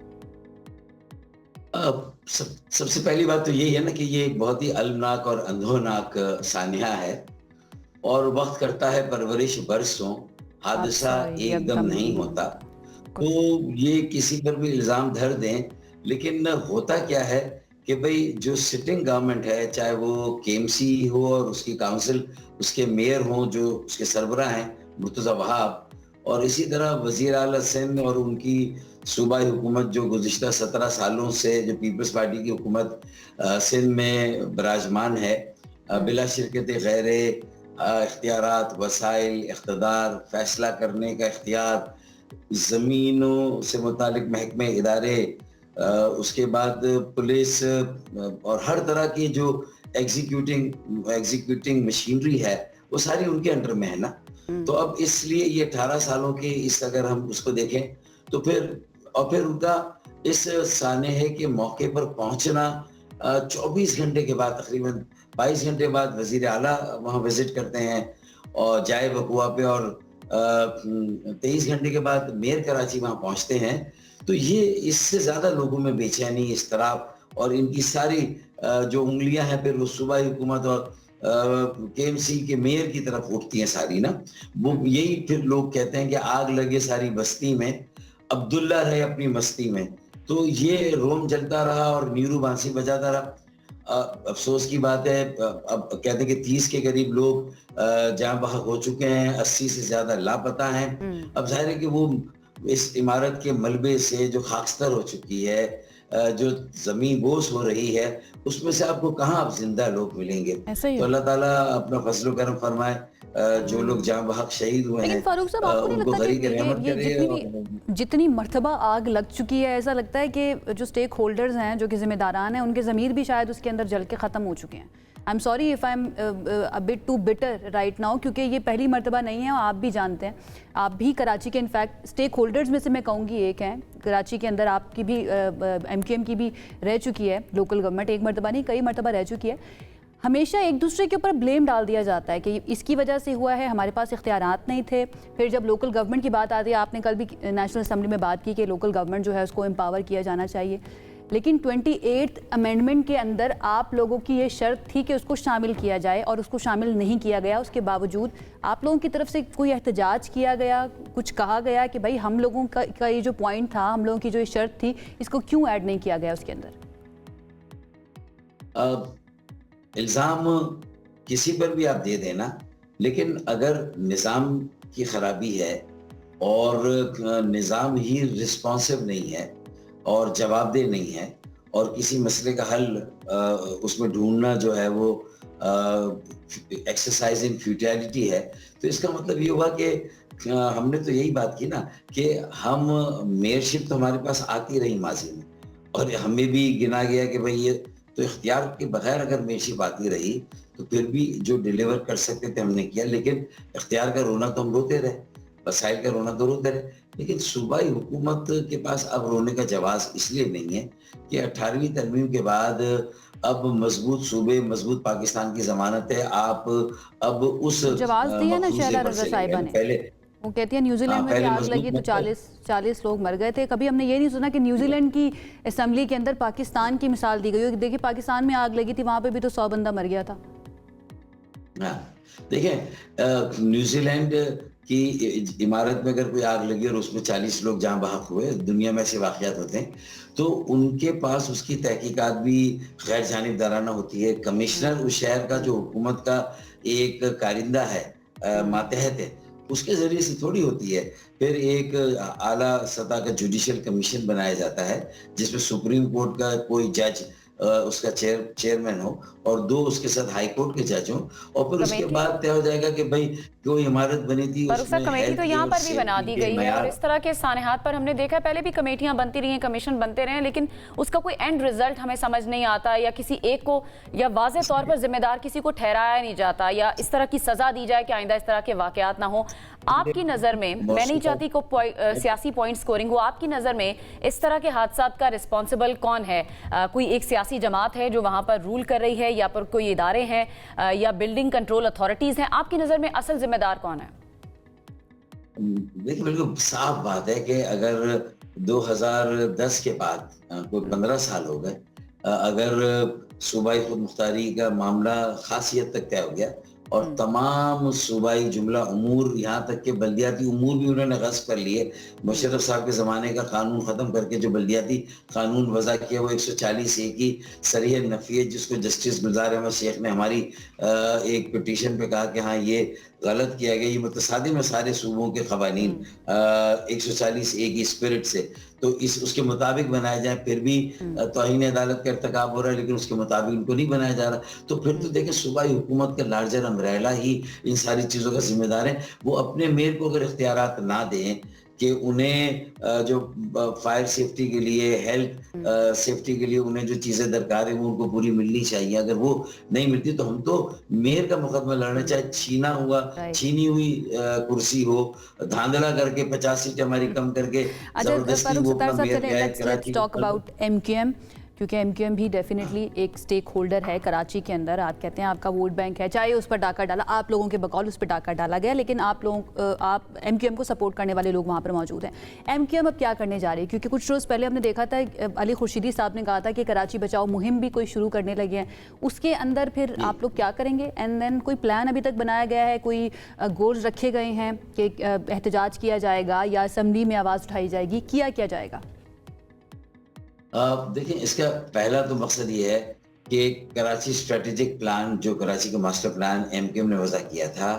सबसे पहली बात तो यही है ना कि ये एक बहुत ही अलमनाक और अंधोनाक सानिया है, और वक्त करता है परवरिश बरसों, हादसा एकदम नहीं होता। तो ये किसी पर भी इल्ज़ाम धर दें, लेकिन होता क्या है कि भाई जो सिटिंग गवर्नमेंट है, चाहे वो KMC हो और उसकी काउंसिल, उसके मेयर हों जो उसके सरबराह हैं मुर्तज़ा वहाब, और इसी तरह वज़ीर आला सिंध और उनकी सूबाई हुकूमत जो गुज़िश्ता 17 सालों से जो पीपल्स पार्टी की हुकूमत सिंध में बराजमान है, बिला शिरकत गैरे इख्तियारात, वसाइल, इख्तिदार, फैसला करने का इख्तियार, ज़मीनों से मुतालिक महकमे इदारे, उसके बाद पुलिस और हर तरह की जो एग्जीक्यूटिंग मशीनरी है, वो सारी उनके अंडर में है ना। तो अब इसलिए ये 18 सालों के इस अगर हम उसको देखें तो फिर उनका इस सानिया के मौके पर पहुंचना 24 घंटे के बाद, तकरीबन 22 घंटे बाद वज़ीर आला वहाँ विजिट करते हैं और जाए वकुआ पे, और 23 घंटे के बाद मेयर कराची वहाँ पहुँचते हैं। तो ये इससे ज़्यादा लोगों में बेचैनी, इस्तराब और इनकी सारी जो उंगलियां हैं फिर वो सूबाई हुकूमत और KMC के मेयर की तरफ उठती हैं सारी ना। वो यही फिर लोग कहते हैं कि आग लगे सारी बस्ती में, अब्दुल्ला रहे अपनी मस्ती में। तो ये रोम जलता रहा और नीरू बांसी बजाता रहा। अफसोस की बात है, अब कहते हैं कि 30 के करीब लोग जाँ बहक हो चुके हैं, 80 से ज़्यादा लापता हैं। अब जाहिर है कि वो इस इमारत के मलबे से जो खाकस्तर हो चुकी है, जो ज़मीन बोस हो रही है, उसमें से आपको कहाँ अब जिंदा लोग मिलेंगे। तो अल्लाह ताला अपना फजल करम फरमाए, जो लोग जाँ बहक शहीद हुए हैं फारूक साहब, आपको नहीं लगता कि जितनी मर्तबा आग लग चुकी है, ऐसा लगता है कि जो स्टेक होल्डर्स हैं, जो कि जिम्मेदारान हैं, उनके ज़मीर भी शायद उसके अंदर जल के ख़त्म हो चुके हैं। I am sorry if I am a bit too bitter right now, क्योंकि ये पहली मर्तबा नहीं है और आप भी जानते हैं, आप भी कराची के इनफैक्ट स्टेक होल्डर्स में से मैं कहूँगी एक हैं। कराची के अंदर आपकी भी MQM की भी रह चुकी है लोकल गवर्नमेंट, एक मर्तबा नहीं कई मर्तबा रह चुकी है। हमेशा एक दूसरे के ऊपर ब्लेम डाल दिया जाता है कि इसकी वजह से हुआ है, हमारे पास इख्तियारात नहीं थे। फिर जब लोकल गवर्नमेंट की बात आती है, आपने कल भी नेशनल असम्बली में बात की कि लोकल गवर्नमेंट जो है उसको एम्पावर किया जाना चाहिए, लेकिन 28th अमेंडमेंट के अंदर आप लोगों की ये शर्त थी कि उसको शामिल किया जाए और उसको शामिल नहीं किया गया। उसके बावजूद आप लोगों की तरफ से कोई एहतजाज किया गया, कुछ कहा गया कि भाई हम लोगों का ये जो पॉइंट था, हम लोगों की जो ये शर्त थी, इसको क्यों ऐड नहीं किया गया उसके अंदर? इल्ज़ाम किसी पर भी आप दे देना, लेकिन अगर निज़ाम की ख़राबी है और निज़ाम ही रिस्पॉन्सिव नहीं है और जवाबदेह नहीं है, اور کسی مسئلے کا حل اس میں ڈھونڈنا جو ہے وہ ایکسرسائز ان فیوٹیلٹی ہے. تو اس کا مطلب یہ ہوا کہ ہم نے تو یہی بات کی نا کہ ہم میئرشپ تو ہمارے پاس آتی رہی ماضی میں, اور ہمیں بھی گنا گیا کہ بھئی یہ تو اختیار کے بغیر اگر میئرشپ آتی رہی تو پھر بھی جو ڈیلیور کر سکتے تھے ہم نے کیا, لیکن اختیار کا رونا تو ہم روتے رہے, وسائل کا رونا تو روتے رہے. لیکن صوبائی حکومت کے پاس اب رونے کا جواز اس لیے نہیں ہے کہ 18ویں ترمیم کے بعد اب مضبوط صوبے, مضبوط پاکستان کی ضمانت ہے. آپ اب اس جواز دیا نا مفروضے شہلا پر رضا چلے صاحبہ گئے. نے, پہلے وہ کہتی ہے نیوزی لینڈ میں بھی پہلے آگ مضبوط لگی تو مطلب 40 لوگ مر گئے تھے. کبھی ہم نے یہ نہیں سنا کہ نیوزی لینڈ کی اسمبلی کے اندر پاکستان کی مثال دی گئی. دیکھیں پاکستان میں آگ لگی تھی, وہاں پہ بھی تو 100 بندہ مر گیا تھا. ہاں دیکھیں نیوزی لینڈ کی عمارت میں اگر کوئی آگ لگی اور اس میں 40 لوگ جہاں بحق ہوئے, دنیا میں ایسے واقعات ہوتے ہیں, تو ان کے پاس اس کی تحقیقات بھی غیر جانبدارانہ ہوتی ہے. کمشنر اس شہر کا جو حکومت کا ایک کارندہ ہے, ماتحت ہے, اس کے ذریعے سے تھوڑی ہوتی ہے. پھر ایک اعلیٰ سطح کا جوڈیشل کمیشن بنایا جاتا ہے جس میں سپریم کورٹ کا کوئی جج اس کا چیئرمین ہو اور 2 اس کے ساتھ ہائی کورٹ کے جج ہوں, اور پھر اس کے بعد طے ہو جائے گا کہ بھائی کوئی عمارت بنی تھی پر اس اس کا میں کمیٹی تو ہیلتھ یہاں اور پر بھی بنا سیفٹی دی کے گئی ہے, اور معیار. اس طرح کے سانحات پر ہم نے دیکھا ہے پہلے بھی کمیٹیاں بنتی رہی ہیں, کمیشن بنتے رہے ہیں, لیکن اس کا کوئی اینڈ ریزلٹ ہمیں سمجھ نہیں آتا, یا کسی ایک کو یا واضح طور پر ذمہ دار کسی کو ٹھہرایا نہیں جاتا, یا اس طرح کی سزا دی جائے کہ آئندہ اس طرح کے واقعات نہ ہوں. آپ کی نظر میں نہیں چاہتی کو سیاسی پوائنٹ سکورنگ ہو, آپ کی نظر میں اس طرح کے حادثات کا رسپانسبل کون ہے؟ کوئی ایک سیاسی جماعت ہے جو وہاں پر رول کر رہی ہے, یا پر کوئی ادارے ہیں, یا بلڈنگ کنٹرول اتھارٹیز ہیں؟ آپ کی نظر میں اصل ذمہ دار کون ہے؟ دیکھیں بالکل صاف بات ہے کہ اگر 2010 کے بعد کوئی 15 سال ہو گئے, اگر صوبائی خود مختاری کا معاملہ خاصی حد تک طے ہو گیا اور تمام صوبائی جملہ امور, یہاں تک کہ بلدیاتی امور بھی انہوں نے غصب کر لیے. مشرف صاحب کے زمانے کا قانون ختم کر کے جو بلدیاتی قانون وضع کیا وہ 140(a) کی صریح نفی, جس کو جسٹس گلزار احمد شیخ نے ہماری ایک پٹیشن پہ کہا کہ ہاں یہ غلط کیا گیا, یہ متصادم ہے سارے صوبوں کے قوانین 140(a) کی اسپرٹ سے, تو اس کے مطابق بنائے جائیں. پھر بھی توہین عدالت کا ارتکاب ہو رہا ہے, لیکن اس کے مطابق ان کو نہیں بنایا جا رہا. تو پھر تو دیکھیں صوبائی حکومت کا لارجر امبریلا ہی ان ساری چیزوں کا ذمہ دار ہے. وہ اپنے میئر کو اگر اختیارات نہ دیں کہ انہیں جو فائر سیفٹی کے لیے, ہیلتھ سیفٹی کے لیے انہیں جو چیزیں درکار ہیں وہ ان کو پوری ملنی چاہیے. اگر وہ نہیں ملتی تو ہم تو میئر کا مقدمہ لڑنا, چاہے چھینی ہوئی کرسی ہو, دھاندلا کر کے 50 سیٹ ہماری کم کر کے زبردستی وہ اپنا میئر لے آئے کراچی. کیونکہ ایم کیو ایم بھی ڈیفینیٹلی ایک سٹیک ہولڈر ہے کراچی کے اندر. آپ کہتے ہیں آپ کا ووٹ بینک ہے, چاہے اس پر ڈاکہ ڈالا, آپ لوگوں کے بقول اس پہ ڈاکہ ڈالا گیا, لیکن آپ ایم کیو ایم کو سپورٹ کرنے والے لوگ وہاں پر موجود ہیں. ایم کیو ایم اب کیا کرنے جا رہی ہے؟ کیونکہ کچھ روز پہلے ہم نے دیکھا تھا علی خورشیدی صاحب نے کہا تھا کہ کراچی بچاؤ مہم بھی کوئی شروع کرنے لگے ہیں. اس کے اندر پھر آپ لوگ کیا کریں گے؟ اینڈ دین کوئی پلان ابھی تک بنایا گیا ہے, کوئی گولز رکھے گئے ہیں کہ احتجاج کیا جائے گا یا اسمبلی میں آواز اٹھائی جائے گی, کیا جائے گا؟ دیکھیں اس کا پہلا تو مقصد یہ ہے کہ کراچی اسٹریٹجک پلان, جو کراچی کا master plan M Q M نے وضع کیا تھا,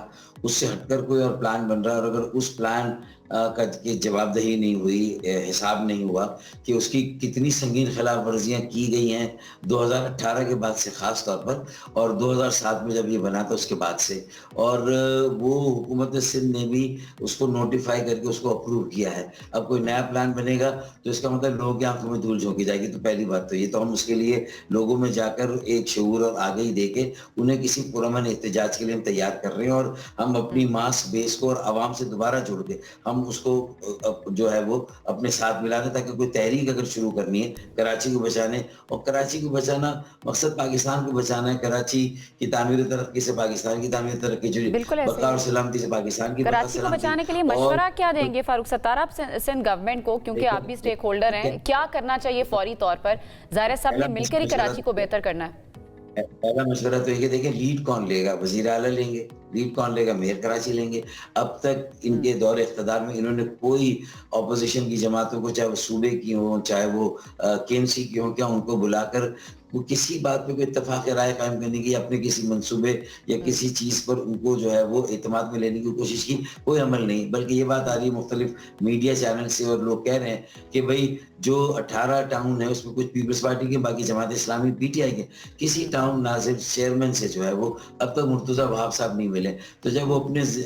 اس سے ہٹ کر کوئی اور پلان بن رہا ہے, اور اگر اس پلان کا جواب دہی نہیں ہوئی, حساب نہیں ہوا کہ اس کی کتنی سنگین خلاف ورزیاں کی گئی ہیں 2018 کے بعد سے خاص طور پر, اور 2007 میں جب یہ بنا تھا اس کے بعد سے, اور وہ حکومت سندھ نے بھی اس کو نوٹیفائی کر کے اس کو اپروو کیا ہے. اب کوئی نیا پلان بنے گا تو اس کا مطلب لوگوں کی آنکھوں میں دھول جھونکی جائے گی. تو پہلی بات تو یہ, تو ہم اس کے لیے لوگوں میں جا کر ایک شعور اور آگہی دے کے انہیں کسی پرامن احتجاج کے لیے ہم تیار کر رہے ہیں, اور ہم اپنی ماس بیس کو اور عوام سے دوبارہ جڑ کے ہم اس کو جو ہے وہ اپنے ساتھ ملا دیں, تاکہ کوئی تحریک اگر شروع کرنی ہے کراچی کو بچانے, اور کراچی کو بچانا مقصد پاکستان کو بچانا ہے, کراچی کی تعمیر ترقی سے پاکستان کی تعمیر ترقی جڑی, بقا اور سلامتی سے پاکستان کی کراچی کو بچانے کے لیے مشورہ کیا دیں گے فاروق ستار آپ سندھ گورنمنٹ کو, کیونکہ آپ بھی سٹیک ہولڈر ہیں, کیا کرنا چاہیے فوری طور پر؟ ظاہر صاحب نے مل کر ہی کراچی کو بہتر کرنا ہے. پہلا مشورہ تو یہ کہ دیکھیں لیڈ کون لے گا, وزیر اعلیٰ لیں گے, لیڈ کون لے گا, میئر کراچی لیں گے. اب تک ان کے دور اقتدار میں انہوں نے کوئی اپوزیشن کی جماعتوں کو, چاہے وہ صوبے کی ہوں چاہے وہ کے ایم سی کی ہوں, کیا ان کو بلا کر وہ کسی بات پہ کوئی اتفاق رائے قائم کرنے کی, اپنے کسی منصوبے یا کسی چیز پر ان کو جو ہے وہ اعتماد میں لینے کی کوشش کی, کوئی عمل نہیں. بلکہ یہ بات آ رہی ہے مختلف میڈیا چینل سے, اور لوگ کہہ رہے ہیں کہ بھائی جو 18 ٹاؤن ہے اس میں کچھ پیپلز پارٹی کے, باقی Jamaat Islami P T I کے, کسی ٹاؤن ناظر چیئرمین سے جو ہے وہ اب تک مرتضیٰ وہاب صاحب نہیں ملے. تو جب وہ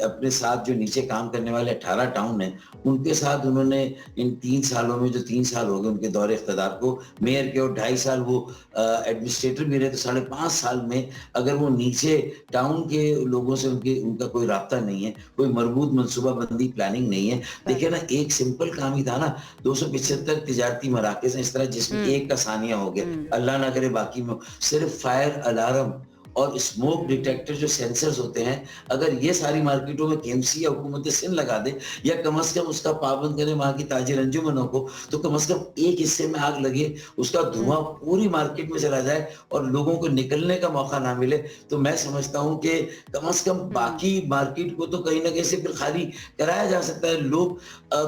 اپنے ساتھ جو نیچے کام کرنے والے 18 ٹاؤن ہیں ان کے ساتھ انہوں نے ان 3 سالوں میں, جو 3 سال ہو گئے ان کے دور اقتدار کو, میئر کے اور 2.5 سال وہ ایڈمنسٹریٹر بھی رہے, تو 5.5 سال میں اگر وہ نیچے ٹاؤن کے لوگوں سے ان کا کوئی رابطہ نہیں ہے, کوئی مربوط منصوبہ بندی پلاننگ نہیں ہے. دیکھیں نا, ایک سمپل کام ہی تھا نا, 275 تجارتی مراکز ہیں اس طرح جس میں ایک کا ثانیہ ہو گیا, اللہ نہ کرے باقی میں صرف فائر الارم اور اسموک ڈیٹیکٹر جو سینسرز ہوتے ہیں, اگر یہ ساری مارکیٹوں میں KMC یا حکومت سندھ لگا دے, یا کم از کم اس کا پابند کرے وہاں کی تاجر انجمنوں کو, تو کم از کم ایک حصے میں آگ لگے, اس کا دھواں پوری مارکیٹ میں چلا جائے اور لوگوں کو نکلنے کا موقع نہ ملے, تو میں سمجھتا ہوں کہ کم از کم باقی مارکیٹ کو تو کہیں نہ کہیں سے پھر خالی کرایا جا سکتا ہے.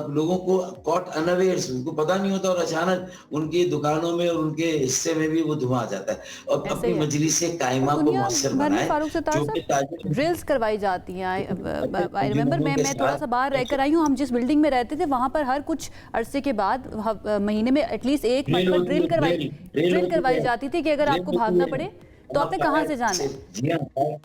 لوگوں کو کاٹ انویئرس, ان کو پتہ نہیں ہوتا, اور اچانک ان کی دکانوں میں اور ان کے حصے میں بھی وہ دھواں آ جاتا ہے. اور اپنی مجلس قائمہ کو مؤثر بنائے. فاروق ستار صاحب, ڈرلز کروائی جاتی ہیں. آئی ریمبر, میں تھوڑا سا باہر رہ کر آئی ہوں, ہم جس بلڈنگ میں رہتے تھے وہاں پر ہر کچھ عرصے کے بعد مہینے میں ایٹ لیسٹ ایک مرتبہ ڈرل کروائی جاتی تھی کہ اگر آپ کو بھاگنا پڑے تو آپ نے کہاں سے جانا ہے.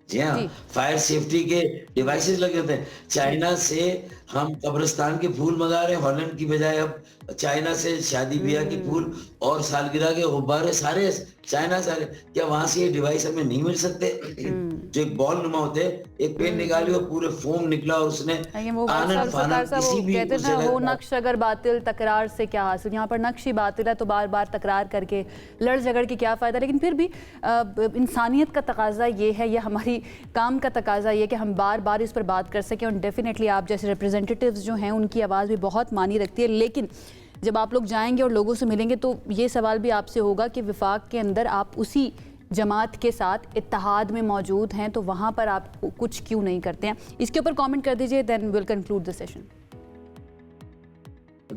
جی ہاں, فائر سیفٹی کے ڈیوائسز لگے ہوتے ہیں. چائنا سے ہم قبرستان کے پھول منگا رہے ہیں, ہالینڈ کی بجائے اب چائنا سے شادی بیاہ کے پھول اور سالگرہ کے غبارے سارے چائنا سے. کیا وہاں سے یہ ڈیوائس ہمیں نہیں مل سکتے جو ایک بال نما ہوتے, ایک پین نکالی اور پورے فوم نکلا اور اس نے آنن فانن کسی بھی کہتے ہیں وہ نقش اگر باطل تکرار سے کیا حاصل. یہاں پر نقش ہی باطل ہے تو بار بار تکرار کر کے لڑ جھگڑ کے کیا فائدہ. لیکن پھر بھی انسانیت کا تقاضا یہ ہے, یا ہماری کام کا تقاضا یہ کہ ہم بار بار اس پر بات کر سکیں. اور ڈیفینیٹلی آپ جیسے ریپرزینٹیٹیوز جو ہیں ان کی آواز بھی بہت معنی رکھتی ہے. لیکن جب آپ لوگ جائیں گے اور لوگوں سے ملیں گے تو یہ سوال بھی آپ سے ہوگا کہ وفاق کے اندر آپ اسی جماعت کے ساتھ اتحاد میں موجود ہیں, تو وہاں پر آپ کچھ کیوں نہیں کرتے ہیں. اس کے اوپر کامنٹ کر دیجئے, then we'll conclude the session.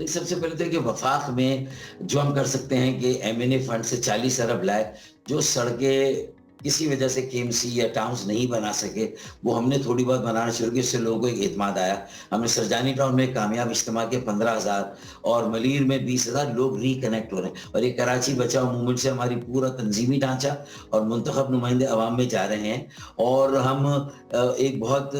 سب سے پہلے تو کہ وفاق میں جو ہم کر سکتے ہیں کہ M&A فنڈ سے 40 ارب لائے, جو سڑکیں کسی وجہ سے KMC یا ٹاؤنز نہیں بنا سکے وہ ہم نے تھوڑی بہت بنانا شروع کی, اس سے لوگوں کو ایک اعتماد آیا. ہم نے سرجانی ٹاؤن میں ایک کامیاب اجتماع کے 15,000 اور ملیر میں 20,000 لوگ ری کنیکٹ ہو رہے ہیں. اور یہ کراچی بچاؤ موومنٹ سے ہماری پورا تنظیمی ڈھانچہ اور منتخب نمائندے عوام میں جا رہے ہیں. اور ہم ایک بہت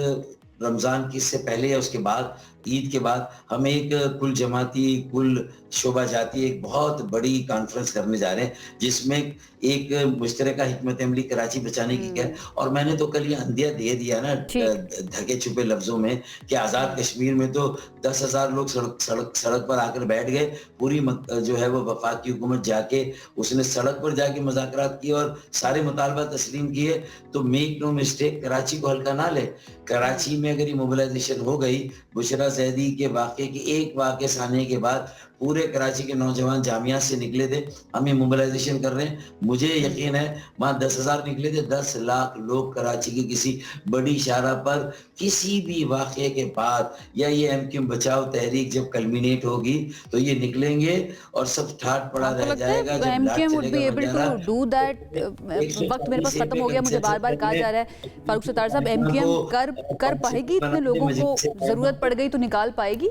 رمضان کی سے پہلے یا اس کے بعد, عید کے بعد, ہم ایک کل جماعتی کل شعبہ جاتی ایک بہت بڑی کانفرنس کرنے جا رہے ہیں جس میں ایک مشترکہ حکمت عملی کراچی بچانے کی ہے. اور میں نے تو کل یہ اندیا دے دیا نا دھکے چھپے لفظوں میں کہ آزاد کشمیر میں تو 10,000 لوگ سڑک پر آ کر بیٹھ گئے. پوری جو ہے وہ وفاق کی حکومت جا کے اس نے سڑک پر جا کے مذاکرات کیے اور سارے مطالبات تسلیم کیے. تو میک نو مسٹیک, کراچی کو ہلکا نہ لے. کراچی میں اگر یہ موبلائزیشن ہو گئی, بشرا زیدی کے واقعے کے ایک واقعے سامنے کے بعد پورے کراچی کے نوجوان جامعات سے نکلے تھے, ہم یہ موبلائزیشن کر رہے ہیں. مجھے یقین ہے وہاں 10,000 نکلے تھے, 10 لاکھ لوگ کراچی کی کسی بڑی شارہ پر کسی بھی واقعے کے بعد, یا یہ MQ بچاؤ تحریک جب کلمینیٹ ہوگی تو یہ نکلیں گے اور سب ٹھاٹ پڑا رہ جائے گا. وقت میرے پاس ختم ہو گیا, مجھے بار بار کہا جا رہا ہے فاروق ستار صاحب MQM کر پائے گی, اتنے لوگوں کو ضرورت پڑ گئی تو نکال پائے گی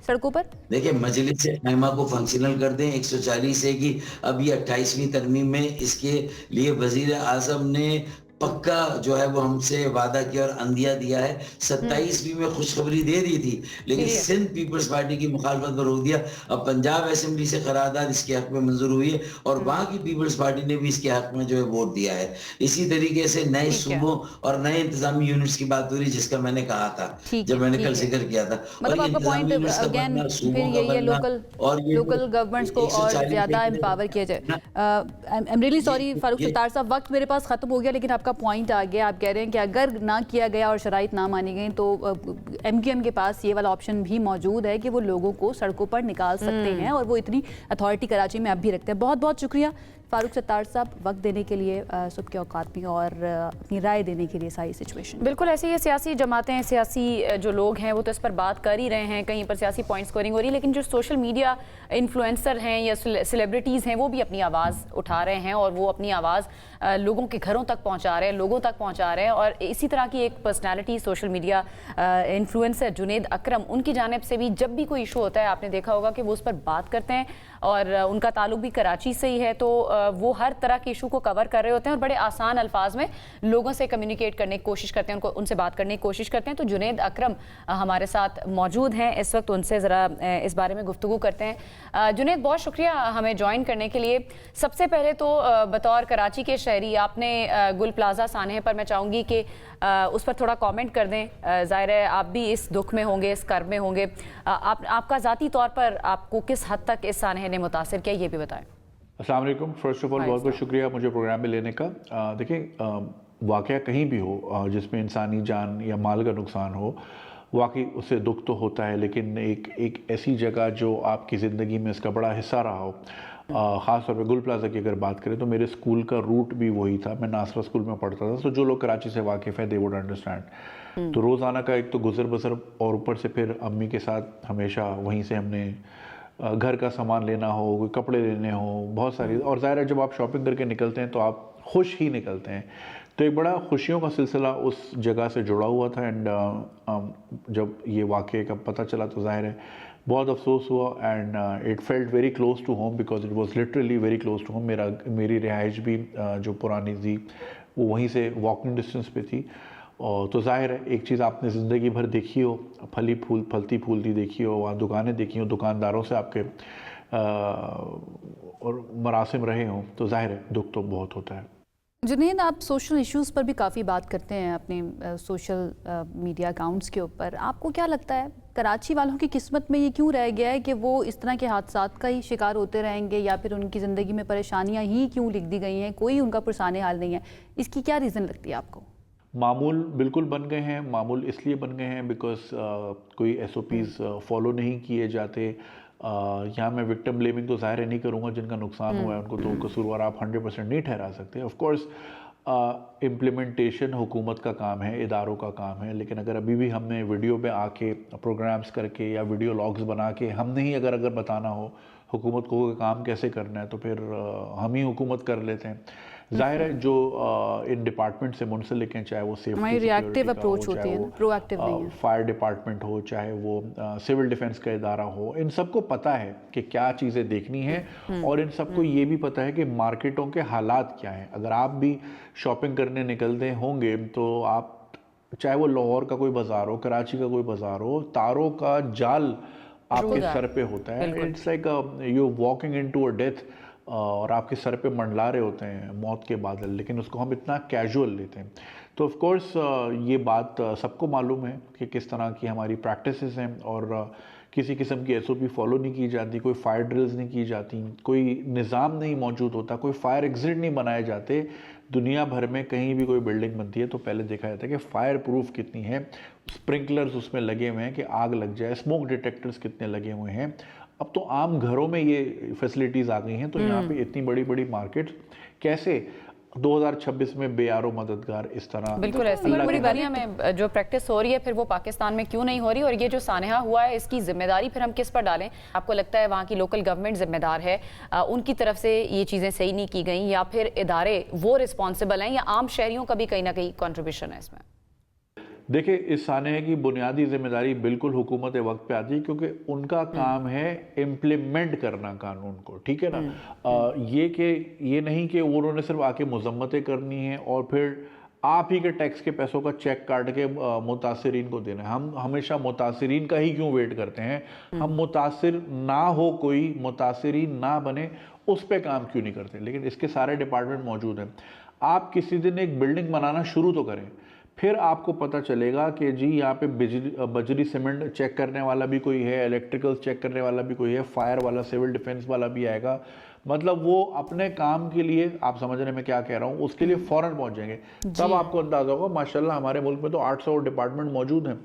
سڑکوں پر. دیکھیں مجلس قائمہ کو فنکشنل کر دیں. 140 ہے کہ اب یہ 28ویں ترمیم میں اس کے لیے وزیر اعظم نے پکا جو ہے وہ ہم سے وعدہ کیا اور اندیا دیا ہے. 27ویں میں خوشخبری دے دی تھی لیکن سندھ پیپلز پارٹی کی مخالفت پر روک دیا. اب پنجاب اسمبلی سے قرارداد اس کے حق میں منظور ہوئی ہے اور وہاں کی پیپلز پارٹی نے بھی اس کے حق میں جو ہے ووٹ دیا ہے. اسی طریقے سے نئے صوبوں اور نئے انتظامی یونٹس کی بات ہو رہی جس کا میں نے کہا تھا جب میں نے کل ذکر کیا تھا. مطلب آپ کا پوائنٹ اگین پھر یہی ہے لوکل گورنمنٹس کو اور زیادہ امپاور کیا جائے. I am really sorry Farooq Sattar صاحب, وقت میرے پاس ختم ہو گیا لیکن آپ کا پوائنٹ آ گیا. آپ کہہ رہے ہیں کہ اگر نہ کیا گیا اور شرائط نہ مانی گئی تو MQM کے پاس یہ والا آپشن بھی موجود ہے کہ وہ لوگوں کو سڑکوں پر نکال سکتے ہیں, اور وہ اتنی اتھارٹی کراچی میں اب بھی رکھتے ہیں. بہت بہت شکریہ फारूक सत्तार साहब, वक्त देने के लिए सुबह के औकात में और अपनी राय देने के लिए सारी सिचुएशन। बिल्कुल ऐसे ही सियासी जमातें, सियासी जो लोग हैं वो तो इस पर बात कर ही रहे हैं, कहीं पर सियासी पॉइंट स्कोरिंग हो रही है, लेकिन जो सोशल मीडिया इन्फ्लुएंसर हैं या सेलिब्रिटीज़ हैं वो भी अपनी आवाज़ उठा रहे हैं और वो अपनी आवाज़ लोगों के घरों तक पहुंचा रहे हैं, लोगों तक पहुंचा रहे हैं। और इसी तरह की एक personality social media influencer Junaid Akram, उनकी जानिब से भी जब भी कोई इशू होता है आपने देखा होगा कि वो उस पर बात करते हैं और उनका ताल्लुक भी कराची से ही है, तो वो हर तरह के इशू को कवर कर रहे होते हैं और बड़े आसान अल्फाज में लोगों से कम्युनिकेट करने की कोशिश करते हैं, उनसे बात करने की कोशिश करते हैं। तो जुनेद अकरम हमारे साथ मौजूद हैं इस वक्त, उनसे ज़रा इस बारे में गुफ्तगू करते हैं। जुनेद, बहुत शुक्रिया हमें ज्वाइन करने के लिए। सबसे पहले तो बतौर कराची के शहरी आपने गुल प्लाजा सानहे पर मैं चाहूँगी कि उस पर थोड़ा कमेंट कर दें। ज़ाहिर है आप भी इस दुख में होंगे, इस कर्ब में होंगे, आपका ज़ाती तौर पर आपको किस हद तक इस सानहे ने मुतासिर किया, ये भी बताएं। अस्सलाम वालेकुम। फर्स्ट ऑफ ऑल बहुत बहुत शुक्रिया मुझे प्रोग्राम में लेने का। देखिए, वाक़या कहीं भी हो जिसमें इंसानी जान या माल का नुकसान हो, वाकई उससे दुख तो होता है, लेकिन एक ऐसी जगह जो आपकी ज़िंदगी में इसका बड़ा हिस्सा रहा हो, ख़ास तौर पे गुल प्लाजा की अगर बात करें तो मेरे स्कूल का रूट भी वही था। मैं नासरा स्कूल में पढ़ता था, तो जो लोग कराची से वाकिफ़ है दे वुड अंडरस्टैंड। तो रोज़ाना का एक तो गुजर बसर और ऊपर से फिर अम्मी के साथ हमेशा वहीं से हमने घर का सामान लेना हो, कोई कपड़े लेने हो, बहुत सारी, और ज़ाहिर है जब आप शॉपिंग करके निकलते हैं तो आप खुश ही निकलते हैं। तो एक बड़ा खुशियों का सिलसिला उस जगह से जुड़ा हुआ था। एंड जब ये वाक़े का पता चला तो ज़ाहिर है बहुत अफसोस हुआ। And it felt very close to home because it was literally very close to home. मेरी रिहाइश भी जो पुरानी थी वो वहीं से वॉकिंग डिस्टेंस पे थी। और तो ज़ाहिर है एक चीज़ आपने ज़िंदगी भर देखी हो, फलती फूलती देखी हो, वहाँ दुकानें देखी हो, दुकानदारों से आपके और मरासिम रहे हों, तो ज़ाहिर है दुख तो बहुत होता है। जुनेद, आप सोशल इश्यूज़ पर भी काफ़ी बात करते हैं अपने सोशल मीडिया अकाउंट्स के ऊपर। आपको क्या लगता है कराची वालों की किस्मत में ये क्यों रह गया है कि वो इस तरह के हादसात का ही शिकार होते रहेंगे, या फिर उनकी ज़िंदगी में परेशानियाँ ही क्यों लिख दी गई हैं, कोई उनका पुरसाने हाल नहीं है? इसकी क्या रीज़न लगती है आपको? मामूल बिल्कुल बन गए हैं। मामूल इसलिए बन गए हैं बिकॉज कोई SOPs फॉलो नहीं किए जाते। यहाँ मैं विक्टिम ब्लेमिंग तो ज़ाहिर नहीं करूँगा, जिनका नुकसान हुआ है उनको तो कसूरवार आप 100% नहीं ठहरा सकते। ऑफ कोर्स इम्प्लीमेंटेशन हुकूमत का काम है, इदारों का काम है, लेकिन अगर अभी भी हमने वीडियो पे आके प्रोग्राम्स करके या वीडियो लॉग्स बना के हमने ही अगर बताना हो हुकूमत को काम कैसे करना है, तो फिर हम ही हुकूमत कर लेते हैं। ज़ाहिर है जो इन डिपार्टमेंट से मुंसलिक हैं, चाहे वो सेफ्टी रिएक्टिव अप्रोच होती है, प्रोएक्टिव नहीं है, फायर डिपार्टमेंट हो, चाहे वो सिविल डिफेंस का इदारा हो, इन सबको पता है कि क्या चीज़ें देखनी है और इन सबको ये भी पता है कि मार्केटों के हालात क्या हैं। अगर आप भी शॉपिंग करने निकलते होंगे तो आप, चाहे वो लाहौर का कोई बाज़ार हो, कराची का कोई बाज़ार हो, तारों का जाल आपके सर पे होता है। It's like you walking into a death, और आपके सर पे मंडला रहे होते हैं मौत के बादल, लेकिन उसको हम इतना कैजुअल लेते हैं। तो ऑफ कोर्स ये बात सबको मालूम है कि किस तरह की हमारी प्रैक्टिसेस हैं और किसी किस्म की SOP फॉलो नहीं की जाती, कोई फायर ड्रिल्स नहीं की जाती, कोई निज़ाम नहीं मौजूद होता, कोई फायर एग्जिट नहीं बनाए जाते। दुनिया भर में कहीं भी कोई बिल्डिंग बनती है तो पहले देखा जाता है कि फायर प्रूफ कितनी है, स्प्रिंकलर्स उसमें लगे हुए हैं कि आग लग जाए, स्मोक डिटेक्टर्स कितने लगे हुए हैं। अब तो आम घरों में ये फैसिलिटीज़ आ गई हैं, तो यहाँ पे इतनी बड़ी बड़ी मार्केट कैसे 2026 में बेयारो मददगार इस तरह। बिल्कुल ऐसी पूरी दुनिया में जो प्रैक्टिस हो रही है, फिर वो पाकिस्तान में क्यों नहीं हो रही? और ये जो सानहा हुआ है इसकी जिम्मेदारी फिर हम किस पर डालें? आपको लगता है वहाँ की लोकल गवर्नमेंट जिम्मेदार है, उनकी तरफ से ये चीज़ें सही नहीं की गई, या फिर इदारे वो रिस्पॉन्सिबल हैं, या आम शहरियों का भी कहीं ना कहीं कॉन्ट्रीब्यूशन है इसमें? देखिए, इस सानहे की बुनियादी जिम्मेदारी बिल्कुल हुकूमत वक्त पे आती है, क्योंकि उनका काम है इम्प्लीमेंट करना कानून को, ठीक है ना। ये नहीं कि उन्होंने सिर्फ आके मजम्मतें करनी है और फिर आप ही के टैक्स के पैसों का चेक काट के मुतासिरीन को देना है। हम हमेशा मुतासिरीन का ही क्यों वेट करते हैं? हम मुतासिर ना हो, कोई मुतासिरीन ना बने, उस पर काम क्यों नहीं करते? लेकिन इसके सारे डिपार्टमेंट मौजूद हैं। आप किसी दिन एक बिल्डिंग बनाना शुरू तो करें, फिर आपको पता चलेगा कि जी यहाँ पे बजरी सीमेंट चेक करने वाला भी कोई है, इलेक्ट्रिकल चेक करने वाला भी कोई है, फायर वाला, सिविल डिफेंस वाला भी आएगा। मतलब वो अपने काम के लिए, आप समझ रहे मैं क्या कह रहा हूँ, उसके लिए फ़ौरन पहुँच जाएंगे। तब आपको अंदाज़ा होगा, माशाल्लाह हमारे मुल्क में तो 800 डिपार्टमेंट मौजूद हैं।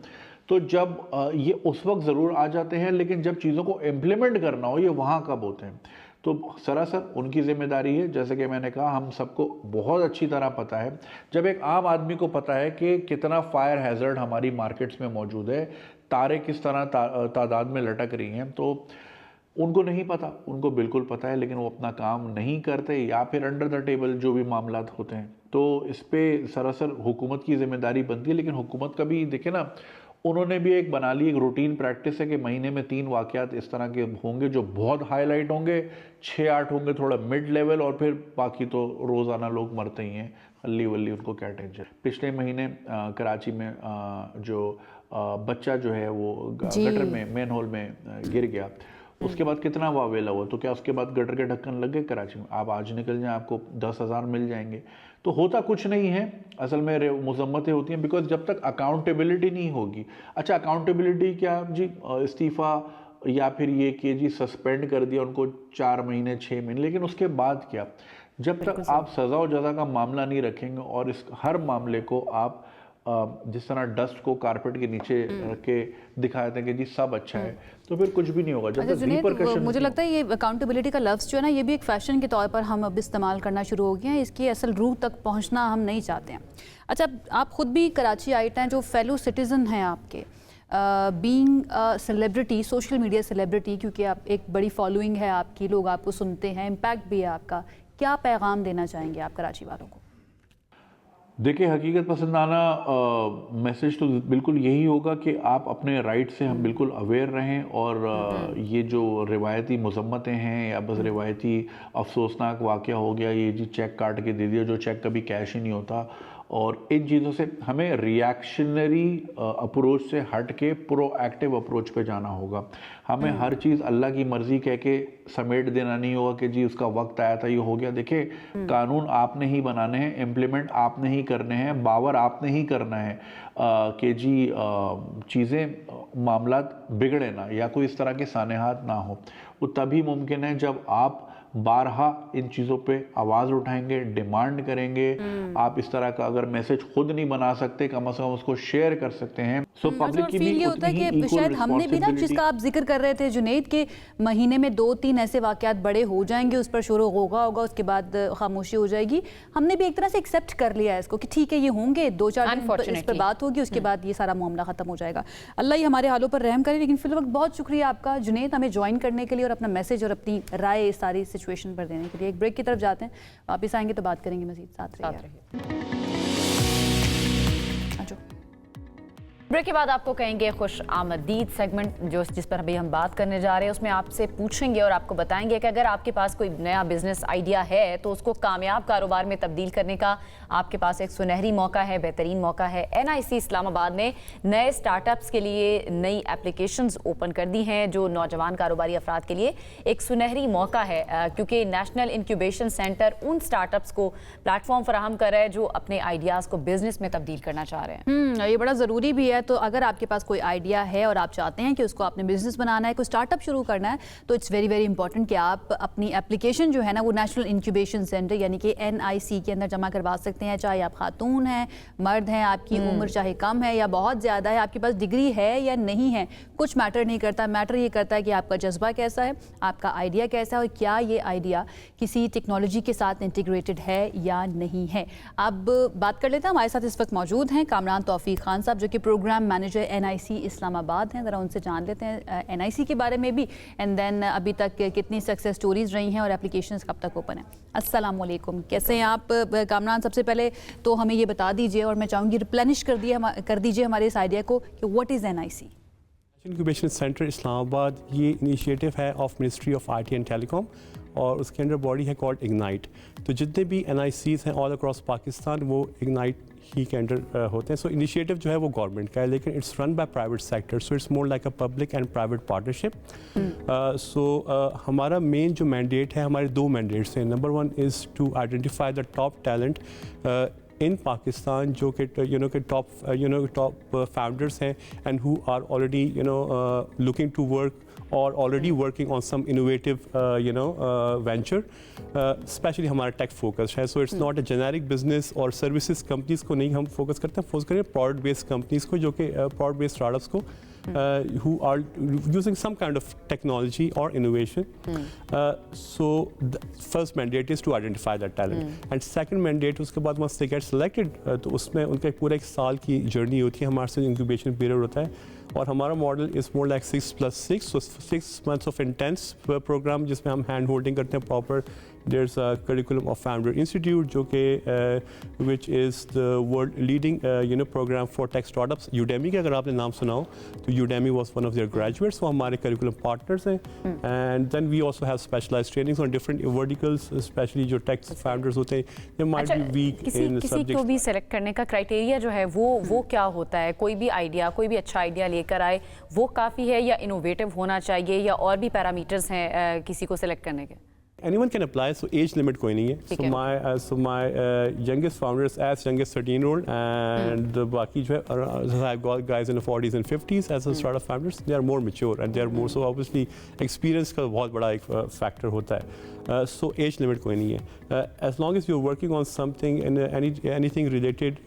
तो जब ये उस वक्त ज़रूर आ जाते हैं, लेकिन जब चीज़ों को इम्प्लीमेंट करना हो, ये वहाँ कब होते हैं? तो सरासर उनकी जिम्मेदारी है। जैसे कि मैंने कहा, हम सबको बहुत अच्छी तरह पता है, जब एक आम आदमी को पता है कि कितना फायर हैजर्ड हमारी मार्केट्स में मौजूद है, तारे किस तरह तादाद में लटक रही हैं, तो उनको नहीं पता, उनको बिल्कुल पता है, लेकिन वो अपना काम नहीं करते या फिर अंडर द टेबल जो भी मामलात होते हैं। तो इस पे सरासर हुकूमत की जिम्मेदारी बनती है। लेकिन हुकूमत का भी देखे ना, उन्होंने भी एक बना ली, एक रूटीन प्रैक्टिस है कि महीने में 3 वाक़यात इस तरह के होंगे जो बहुत हाईलाइट होंगे, 6-8 होंगे थोड़ा मिड लेवल, और फिर बाकी तो रोज़ाना लोग मरते ही हैं, हल्ली वल्ली, उनको क्या टेंशन। पिछले महीने कराची में जो बच्चा जो है वो गटर में, मेन होल में गिर गया, उसके बाद कितना वावेला हुआ, तो क्या उसके बाद गटर के ढक्कन लग गए कराची में? आप आज निकल जाएं, आपको 10,000 मिल जाएंगे। तो होता कुछ नहीं है, असल में मुज़म्मतें होती हैं, बिकॉज जब तक अकाउंटेबिलिटी नहीं होगी। अच्छा, अकाउंटेबिलिटी क्या जी, इस्तीफ़ा या फिर ये कि जी सस्पेंड कर दिया उनको 4 महीने 6 महीने, लेकिन उसके बाद क्या? जब तक आप सज़ा और जज़ा का मामला नहीं रखेंगे और इस हर मामले को आप जिस तरह डस्ट को कारपेट के नीचे रख के दिखाए थे कि जी सब अच्छा है, तो फिर कुछ भी नहीं होगा। जब तक रिपरकशन, मुझे लगता है ये अकाउंटेबिलिटी का लफ्ज़ जो है ना, ये भी एक फ़ैशन के तौर पर हम अब इस्तेमाल करना शुरू हो गए हैं, इसकी असल रूह तक पहुंचना हम नहीं चाहते हैं। अच्छा, आप ख़ुद भी कराची आइट हैं, जो फेलो सिटीज़न हैं आपके, being celebrity, social media celebrity, क्योंकि आप एक बड़ी फॉलोइंग है आपकी, लोग आपको सुनते हैं, इम्पैक्ट भी है आपका, क्या पैगाम देना चाहेंगे आप कराची वालों को? देखिए, हकीकत पसंदाना मैसेज तो बिल्कुल यही होगा कि आप अपने राइट से हम बिल्कुल अवेयर रहें, और ये जो रिवायती मज़म्मतें हैं या बस रिवायती अफसोसनाक वाक़या हो गया, ये जी चेक काट के दे दिया, जो चेक कभी कैश ही नहीं होता, और इन चीज़ों से हमें रिएक्शनरी अप्रोच से हट के प्रोएक्टिव अप्रोच पे जाना होगा। हमें हर चीज़ अल्लाह की मर्ज़ी कह के समेट देना नहीं होगा कि जी उसका वक्त आया था, ये हो गया। देखिए, कानून आपने ही बनाने हैं, इम्प्लीमेंट आपने ही करने हैं, बावर आपने ही करना है कि जी चीज़ें मामलात बिगड़े ना या कोई इस तरह के सानेहात ना हो। वो तभी मुमकिन है जब आप बारहा इन चीज़ों पे आवाज़ उठाएंगे, डिमांड करेंगे। आप इस तरह का अगर मैसेज खुद नहीं बना सकते, कम से कम उसको शेयर कर सकते हैं। सो पब्लिक की भी ये होता है कि शायद हमने भी ना, जिसका आप जिक्र कर रहे थे जुनैद, के महीने में 2-3 ऐसे वाक़यात बड़े हो जाएंगे, उस पर शोर होगा, उसके बाद खामोशी हो जाएगी। हमने भी एक तरह से एक्सेप्ट कर लिया है इसको कि ठीक है, ये होंगे 2-4 दिन इस पर बात होगी, उसके बाद ये सारा मामला ख़त्म हो जाएगा। अल्लाह ही हमारे हालों पर रहम करे। लेकिन फिलहाल बहुत शुक्रिया आपका जुनैद, हमें ज्वाइन करने के लिए और अपना मैसेज और अपनी राय इस सारी सिचुएशन पर देने के लिए। एक ब्रेक की तरफ जाते हैं, वापस आएंगे तो बात करेंगे मज़ीद। साथ रहिए। ब्रेक के बाद आपको कहेंगे खुश आमदीद सेगमेंट, जिस पर अभी हम बात करने जा रहे हैं, उसमें आपसे पूछेंगे और आपको बताएंगे कि अगर आपके पास कोई नया बिजनेस आइडिया है तो उसको कामयाब कारोबार में तब्दील करने का आपके पास एक सुनहरी मौका है, बेहतरीन मौका है। NIC इस्लामाबाद ने नए स्टार्टअप्स के लिए नई एप्लीकेशंस ओपन कर दी हैं, जो नौजवान कारोबारी अफराद के लिए एक सुनहरी मौका है, क्योंकि नेशनल इंक्यूबेशन सेंटर उन स्टार्टअप्स को प्लेटफॉर्म फराहम कर रहा है जो अपने आइडियाज़ को बिजनेस में तब्दील करना चाह रहे हैं। ये बड़ा ज़रूरी भी है। तो अगर आपके पास कोई आइडिया है और आप चाहते हैं कि उसको आपने बिजनेस बनाना है, कोई स्टार्टअप शुरू करना है, तो इट्स वेरी वेरी इंपॉर्टेंट कि आप अपनी एप्लीकेशन जो है ना, वो नेशनल इंक्यूबेशन सेंटर यानी कि NIC के अंदर जमा करवा सकते हैं। चाहे आप खातून हैं, मर्द हैं, आपकी उम्र चाहे कम है या बहुत ज़्यादा है, आपके पास डिग्री है या नहीं है, कुछ मैटर नहीं करता। मैटर ये करता है कि आपका जज्बा कैसा है, आपका आइडिया कैसा है, और क्या ये आइडिया किसी टेक्नोलॉजी के साथ इंटीग्रेटेड है या नहीं है। अब बात कर लेते हैं, हमारे साथ इस वक्त मौजूद हैं कामरान तौफीक खान साहब, जो कि प्रोग्राम मैनेजर NIC इस्लामाबाद हैं। ज़रा उनसे जान लेते हैं NIC के बारे में भी, एंड देन अभी तक कितनी सक्सेस स्टोरीज रही हैं और एप्लीकेशंस कब तक ओपन है। अस्सलाम वालेकुम, कैसे हैं आप कामरान? सबसे पहले तो हमें ये बता दीजिए, और मैं चाहूँगी रिप्लेनिश कर दीजिए हमारे इस आइडिया को कि what is NIC। Incubation centre Islamabad ये इनिशिएटिव है of ministry of IT and telecom, और उसके अंडर बॉडी है कॉल्ड इग्नाइट। तो जितने भी NICs हैं ऑल अक्रॉस पाकिस्तान, वो इग्नाइट ही के अंडर होते हैं। सो इनिशिएटिव जो है वो गवर्नमेंट का है, लेकिन it's run by private sector, so it's more like a public and private partnership. हमारा मेन जो मैंडेट है, हमारे 2 मैंडेट्स हैं। Number 1 is to identify the top talent in Pakistan, जो कि टॉप फाउंडर्स हैं and who are already looking to work or already working on some innovative venture, especially हमारा tech focus है। So it's not a generic business और services companies को नहीं हम focus करते हैं, फोकस करें प्रोडक्ट बेस्ड कंपनीज को, जो कि प्रोडक्ट बेस्ड स्टार्टअप्स को who are using some kind of technology or innovation. So the first mandate is to identify that talent. And second mandate, उसके बाद once they get selected, तो उसमें उनका पूरा 1 साल की जर्नी होती है, हमारे से इंक्यूबेशन पीरियड होता है, और हमारा model is more like 6+6, so 6 months of intense program जिसमें हम हैंड होल्डिंग करते हैं proper. There's a curriculum of Founder Institute, जो कि which is the world leading program for tech startups. Udemy का अगर आपने नाम सुना हो तो Udemy was one of their graduates, वो हमारे curriculum partners हैं. And then we also have specialized trainings on different verticals, especially जो tech founders होते हैं, they might be weak in किसी subjects. को भी सेलेक्ट करने का क्राइटेरिया जो है वो क्या होता है? कोई भी अच्छा आइडिया लेकर आए वो काफ़ी है, या इनोवेटिव होना चाहिए, या और भी पैरामीटर्स हैं किसी को सेलेक्ट करने के? Anyone can apply, so age limit कोई नहीं है. So my youngest founder is as young as 13-year-old, and बाकी जो है I've got guys in the 40s and 50s as a startup founders. They are more mature and they are more, so obviously experience का बहुत बड़ा एक factor होता है. So age limit कोई नहीं है. As long as you're working on something and anything related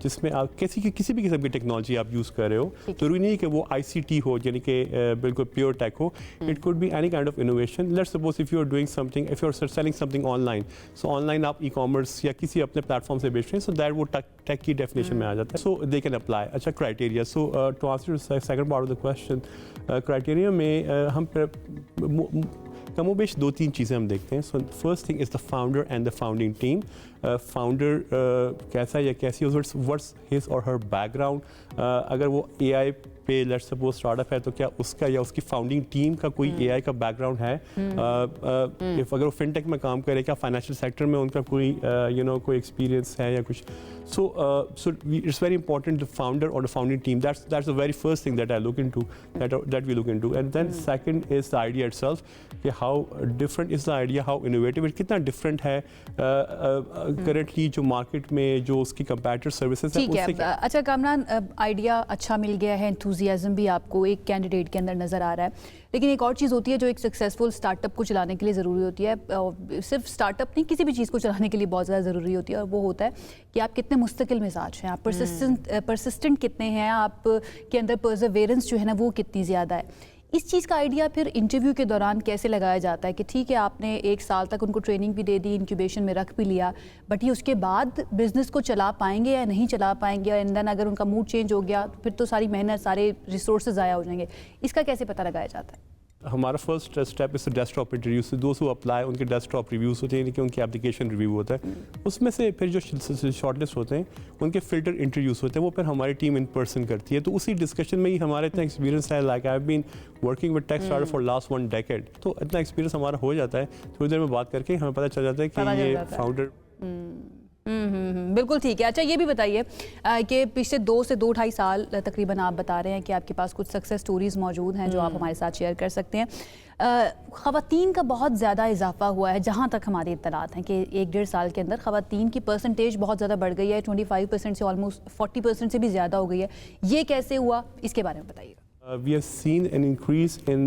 जिसमें आप किसी भी किस्म की टेक्नोलॉजी आप यूज़ कर रहे हो, जरूरी नहीं कि वो ICT हो, यानी कि बिल्कुल प्योर टेक हो. It could be any kind of innovation. Let's suppose if you're doing something, if you're selling something online, so online आप e-commerce या किसी अपने प्लेटफॉर्म से बेच रहे हैं, so that वो टेक की डेफिनेशन में आ जाता है. So they can apply. अच्छा, criteria. So to answer the second part of the question, criteria में हम कमोबेश 2-3 चीज़ें हम देखते हैं. So first thing is the founder and the founding team. Founder कैसा या कैसी, व्हाट्स हिज और हर बैकग्राउंड. अगर वो AI पे लेट्स सपोज स्टार्टअप है तो क्या उसका या उसकी फाउंडिंग टीम का कोई AI का बैकग्राउंड है. अगर वो फिनटेक में काम करे, क्या फाइनेंशियल सेक्टर में उनका कोई कोई एक्सपीरियंस है या कुछ. So it's very important, the founder or the founding team. That's the very first thing that I look into, that we look into. And then second is the idea itself. How different is the idea? How innovative? कितना different है currently जो market में जो उसकी competitor services है. ठीक है. अच्छा कामरान, आइडिया अच्छा मिल गया है, enthusiasm भी आपको एक कैंडिडेट के अंदर नज़र आ रहा है, लेकिन एक और चीज़ होती है जो एक सक्सेसफुल स्टार्टअप को चलाने के लिए ज़रूरी होती है. सिर्फ स्टार्टअप नहीं, किसी भी चीज़ को चलाने के लिए बहुत ज़्यादा ज़रूरी होती है, और वो होता है कि आप कितने मुस्तकिल मिजाज हैं, आप परसिस्टेंट कितने हैं, आप के अंदर परसेवरेंस जो है ना वो कितनी ज़्यादा है. इस चीज़ का आइडिया फिर इंटरव्यू के दौरान कैसे लगाया जाता है कि ठीक है आपने 1 साल तक उनको ट्रेनिंग भी दे दी, इंक्यूबेशन में रख भी लिया, बट ये उसके बाद बिज़नेस को चला पाएंगे या नहीं चला पाएंगे, और एंड देन अगर उनका मूड चेंज हो गया फिर तो सारी मेहनत, सारे रिसोर्सेज ज़ाया हो जाएंगे. इसका कैसे पता लगाया जाता है? हमारा फर्स्ट स्टेप इस डेस्कटॉप इंटरव्यू से दोस्त हु अप्लाई उनके डेस्कटॉप रिव्यूज़ होते हैं, कि उनकी एप्लीकेशन रिव्यू होता है. उसमें से फिर जो शॉर्टलिस्ट होते हैं उनके फिल्टर इंटरव्यूज़ होते हैं, वो फिर हमारी टीम इन पर्सन करती है. तो उसी डिस्कशन में ही हमारा इतना एक्सपीरियंस है. Like I have been working with tech startup for last 1 decade, तो इतना एक्सपीरियंस हमारा हो जाता है. थोड़ी देर में बात करके हमें पता चल जाता है कि ये फाउंडर. बिल्कुल ठीक है. अच्छा, ये भी बताइए कि पिछले 2 से 2.5 साल तकरीबन आप बता रहे हैं कि आपके पास कुछ सक्सेस स्टोरीज़ मौजूद हैं जो आप हमारे साथ शेयर कर सकते हैं. ख़वातीन का बहुत ज़्यादा इजाफा हुआ है, जहाँ तक हमारी इत्तलात हैं कि 1-1.5 साल के अंदर ख़वातीन की परसेंटेज बहुत ज़्यादा बढ़ गई है, 25% से ऑलमोस्ट 40% से भी ज़्यादा हो गई है. ये कैसे हुआ, इसके बारे में बताइए. We have seen an increase in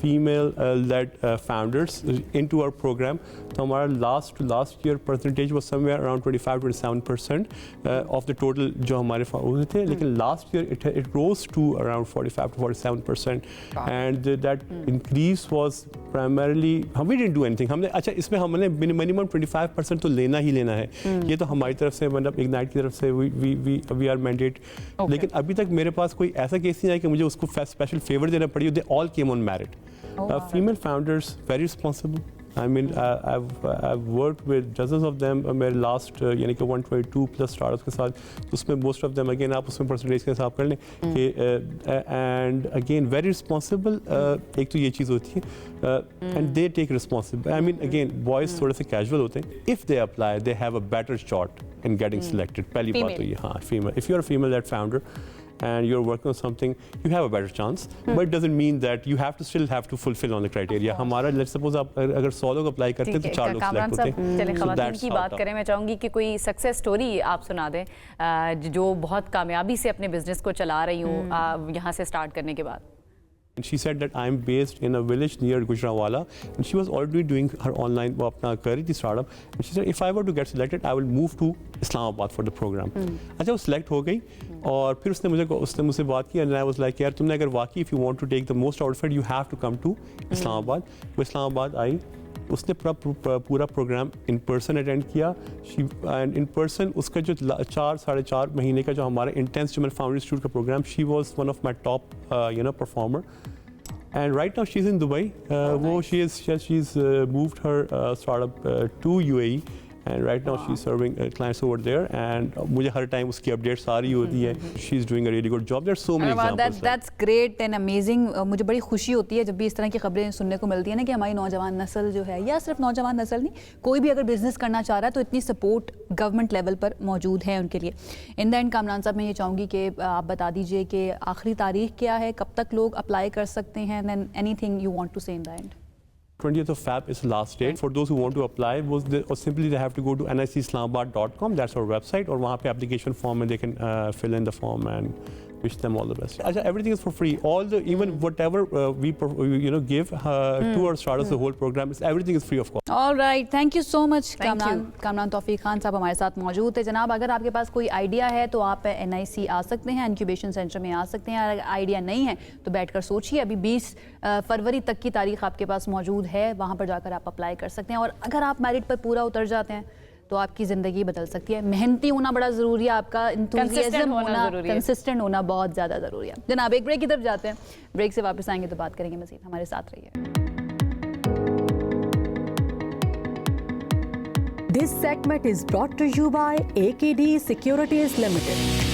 female-led founders into our program. So our last year percentage was somewhere around 25-27% of the total जो हमारे founders थे. लेकिन last year it rose to around 45-47%, and that increase was primarily we didn't do anything. हमने अच्छा इसमें हमने minimum 25% तो लेना ही लेना है. ये तो हमारी तरफ से, मतलब Ignite की तरफ से we are mandate. लेकिन अभी तक मेरे पास कोई ऐसा केस नहीं आया कि मुझे उसको स्पेशल फेवर देना पड़ी. They all came on merit. Female founders very responsible. I mean, I've worked with dozens of them. मेरे लास्ट यानी कि 122 प्लस स्टार्टअप्स के साथ, उसमें मोस्ट ऑफ देम अगेन आप उसमें परसेंटेज के हिसाब कर लें कि एंड अगेन वेरी रिस्पॉन्सिबल. एक तो ये चीज़ होती है, and they take responsible. I mean again boys थोड़े से कैजुअल होते हैं. If they apply they have a better shot in getting selected. पहली बात तो ये. हाँ, female. If you are female that founder and you're working on something, you have a better chance. But it doesn't mean that you still have to fulfill on the criteria. हमारा let's suppose आप अगर 100 लोग apply करते हैं तो 4 लोग select होते हैं. चलें, ख़वातीन की बात करें. मैं चाहूँगी कि कोई सक्सेस स्टोरी आप सुना दें जो बहुत कामयाबी से अपने बिजनेस को चला रही हूँ यहाँ से स्टार्ट करने के बाद. And she said that I'm based in a village near Gujranwala, and she was already doing her online वो अपना कर रही थी startup. And she said if I were to get selected, I will move to Islamabad for the program. अच्छा वो select हो गई और फिर उसने मुझसे बात की and I was like यार तुमने अगर वाकई if you want to take the most out of it, you have to come to Islamabad. वो इस्लामाबाद आई, उसने पूरा प्रोग्राम इन पर्सन अटेंड किया. एंड इन पर्सन उसका जो 4-4.5 महीने का जो हमारा इंटेंस जो मेरा फाउंडर इंस्टीट्यूट का program, she was one of my top performer. And right now she is in Dubai. वो she is moved her startup to UAE. And right now she's serving clients over there, and मुझे हर time उसकी updates आ रही होती है. She's doing a really good job. There's so many examples. That's great and amazing. मुझे बड़ी खुशी होती है जब भी इस तरह की खबरें सुनने को मिलती है ना कि हमारी नौजवान नस्ल जो है, या सिर्फ नौजवान नस्ल नहीं, कोई भी अगर बिजनेस करना चाह रहा है तो इतनी सपोर्ट गवर्नमेंट लेवल पर मौजूद है उनके लिए. इन द एंड कामरान साहब, मैं ये चाहूँगी कि आप बता दीजिए कि आखिरी तारीख क्या है, कब तक लोग अप्लाई कर सकते हैं, and anything you want to say in the end. 20th of Feb is the last date. For those who want to apply, or simply they have to go to nicislamabad.com. That's our website. और वहाँ पे application form and they can fill in the form and wish them all the best. Everything is for free. All the even whatever we give to our startups, the whole program everything is free of cost. All right, thank you so much. Kamran तौफीक खान साहब हमारे साथ मौजूद है. जनाब, अगर आपके पास कोई idea है तो आप NIC आ सकते हैं, इंक्यूबेशन सेंटर में आ सकते हैं. अगर आइडिया नहीं है तो बैठकर सोचिए. अभी 20 फरवरी तक की तारीख आपके पास मौजूद है, वहाँ पर जाकर आप अप्लाई कर सकते हैं. और अगर आप मेरिट पर पूरा उतर जाते हैं तो आपकी ज़िंदगी बदल सकती है. मेहनती होना बड़ा ज़रूरी है, आपका इंथुसियाज्म होना, कंसिस्टेंट होना बहुत ज़्यादा ज़रूरी है. जनाब, एक ब्रेक की तरफ जाते हैं. ब्रेक से वापस आएंगे तो बात करेंगे मज़ीद. हमारे साथ रहिए. This segment is brought to you by AKD Securities Limited.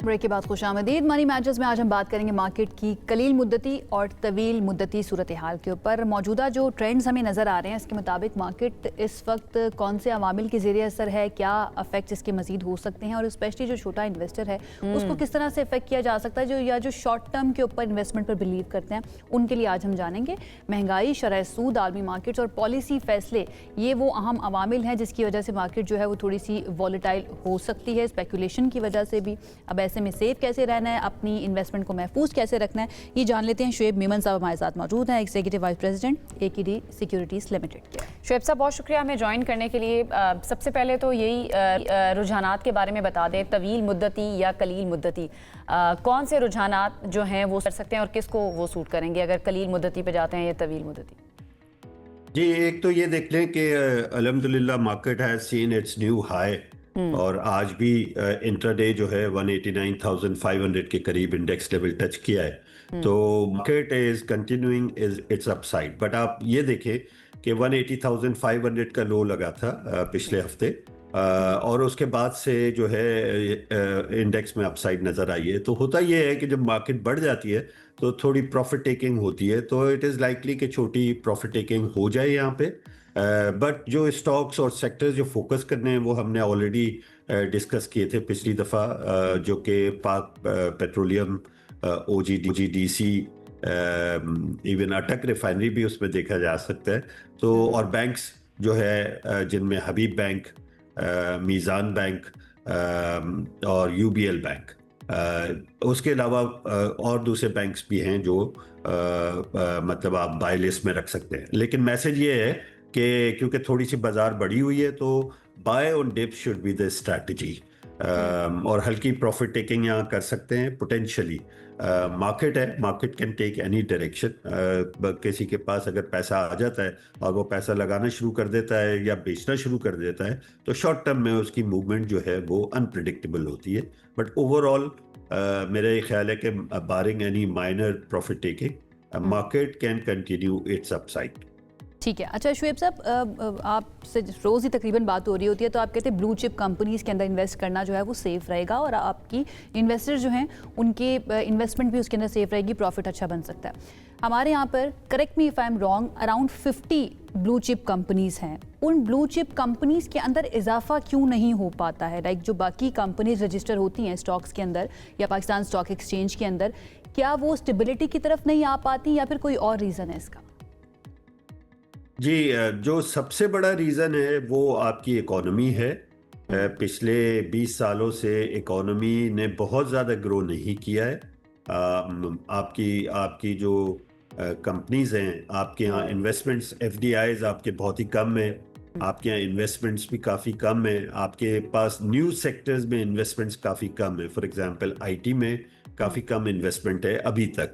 Break के बाद खुशामदीद. मनी मैचेस में आज हम बात करेंगे मार्केट की कलील मुद्दती और तवील मुद्दती सूरत हाल के ऊपर. मौजूदा जो ट्रेंड्स हमें नज़र आ रहे हैं, इसके मुताबिक मार्केट इस वक्त कौन से अवामिल के ज़रिए असर है, क्या अफेक्ट इसके मज़ीद हो सकते हैं, और स्पेशली जो छोटा इन्वेस्टर है उसको किस तरह से इफेक्ट किया जा सकता है, जो शॉर्ट टर्म के ऊपर इन्वेस्टमेंट पर बिलीव करते हैं, उनके लिए आज हम जानेंगे. महंगाई, शरह सूद, आलमी मार्केट्स और पॉलिसी फैसले, ये वो अहम अवामिल हैं जिसकी वजह से मार्केट जो है वो थोड़ी सी वॉलेटाइल हो सकती है, स्पेकुलेशन की वजह से भी. अब ऐसे में सेफ कैसे रहना है, अपनी इन्वेस्टमेंट को महफूज कैसे रखना है, ये जान लेते हैं. शुएब मीमन साहब हमारे साथ मौजूद हैं, executive vice president AKD securities limited के. शुएब साहब, बहुत शुक्रिया हमें ज्वाइन करने के लिए. सबसे पहले तो यही रुझानात के बारे में बता दें, तवील मुद्दती या कलील मुद्दती, कौन से रुझानात जो हैं वो कर सकते हैं और किसको वो सूट करेंगे अगर कलील मुद्दती पे जाते हैं या तवील मुद्दती? जी, एक तो ये देख लें कि अल्हम्दुलिल्लाह market has seen it's new high, और आज भी इंट्राडे जो है 189,500 के करीब इंडेक्स लेवल टच किया है. तो market is continuing it's upside. But आप ये देखें कि 180,500 का लो लगा था पिछले हफ्ते, और उसके बाद से जो है इंडेक्स में अपसाइड नज़र आई है. तो होता ये है कि जब मार्केट बढ़ जाती है तो थोड़ी प्रॉफिट टेकिंग होती है, तो इट इज़ लाइकली कि छोटी प्रॉफिट टेकिंग हो जाए यहाँ पे. बट जो स्टॉक्स और सेक्टर्स जो फोकस करने हैं वो हमने ऑलरेडी डिस्कस किए थे पिछली दफ़ा, जो कि पाक पेट्रोलियम, OGDC, इवन अटक रिफाइनरी भी उसमें देखा जा सकता है. तो और बैंक्स जो है जिनमें हबीब बैंक, मीज़ान बैंक और UBL बैंक, उसके अलावा और दूसरे बैंक्स भी हैं जो मतलब आप बाय लिस्ट में रख सकते हैं. लेकिन मैसेज ये है कि क्योंकि थोड़ी सी बाजार बढ़ी हुई है तो buy on dip should be the strategy, और हल्की प्रॉफिट टेकिंग यहाँ कर सकते हैं पोटेंशियली. मार्केट है, market can take any direction. किसी के पास अगर पैसा आ जाता है और वो पैसा लगाना शुरू कर देता है या बेचना शुरू कर देता है तो शॉर्ट टर्म में उसकी मूवमेंट जो है वो अनप्रिडिक्टेबल होती है. बट ओवरऑल मेरा ये ख्याल है कि barring any minor profit taking, market can continue its upside. ठीक है. अच्छा शुएब साहब, आपसे रोज़ ही तकरीबन बात हो रही होती है तो आप कहते हैं ब्लू चिप कंपनीज़ के अंदर इन्वेस्ट करना जो है वो सेफ़ रहेगा, और आपकी इन्वेस्टर्स जो हैं उनके इन्वेस्टमेंट भी उसके अंदर सेफ़ रहेगी, प्रॉफिट अच्छा बन सकता है. हमारे यहाँ पर, correct me if I am wrong, around 50 blue chip companies हैं. उन ब्लू चिप कंपनीज़ के अंदर इजाफा क्यों नहीं हो पाता है? लाइक जो बाकी कंपनीज रजिस्टर होती हैं स्टॉक्स के अंदर या पाकिस्तान स्टॉक एक्सचेंज के अंदर, क्या वो स्टेबिलिटी की तरफ नहीं आ पाती या फिर कोई और रीज़न है इसका? जी, जो सबसे बड़ा रीज़न है वो आपकी इकोनॉमी है. पिछले 20 सालों से इकोनॉमी ने बहुत ज़्यादा ग्रो नहीं किया है. आपकी जो कंपनीज हैं, आपके यहाँ इन्वेस्टमेंट्स FDIs आपके बहुत ही कम हैं, आपके यहाँ इन्वेस्टमेंट्स भी काफ़ी कम है, आपके पास न्यू सेक्टर्स में इन्वेस्टमेंट्स काफ़ी कम है। फॉर एग्जांपल IT में काफ़ी कम इन्वेस्टमेंट है अभी तक।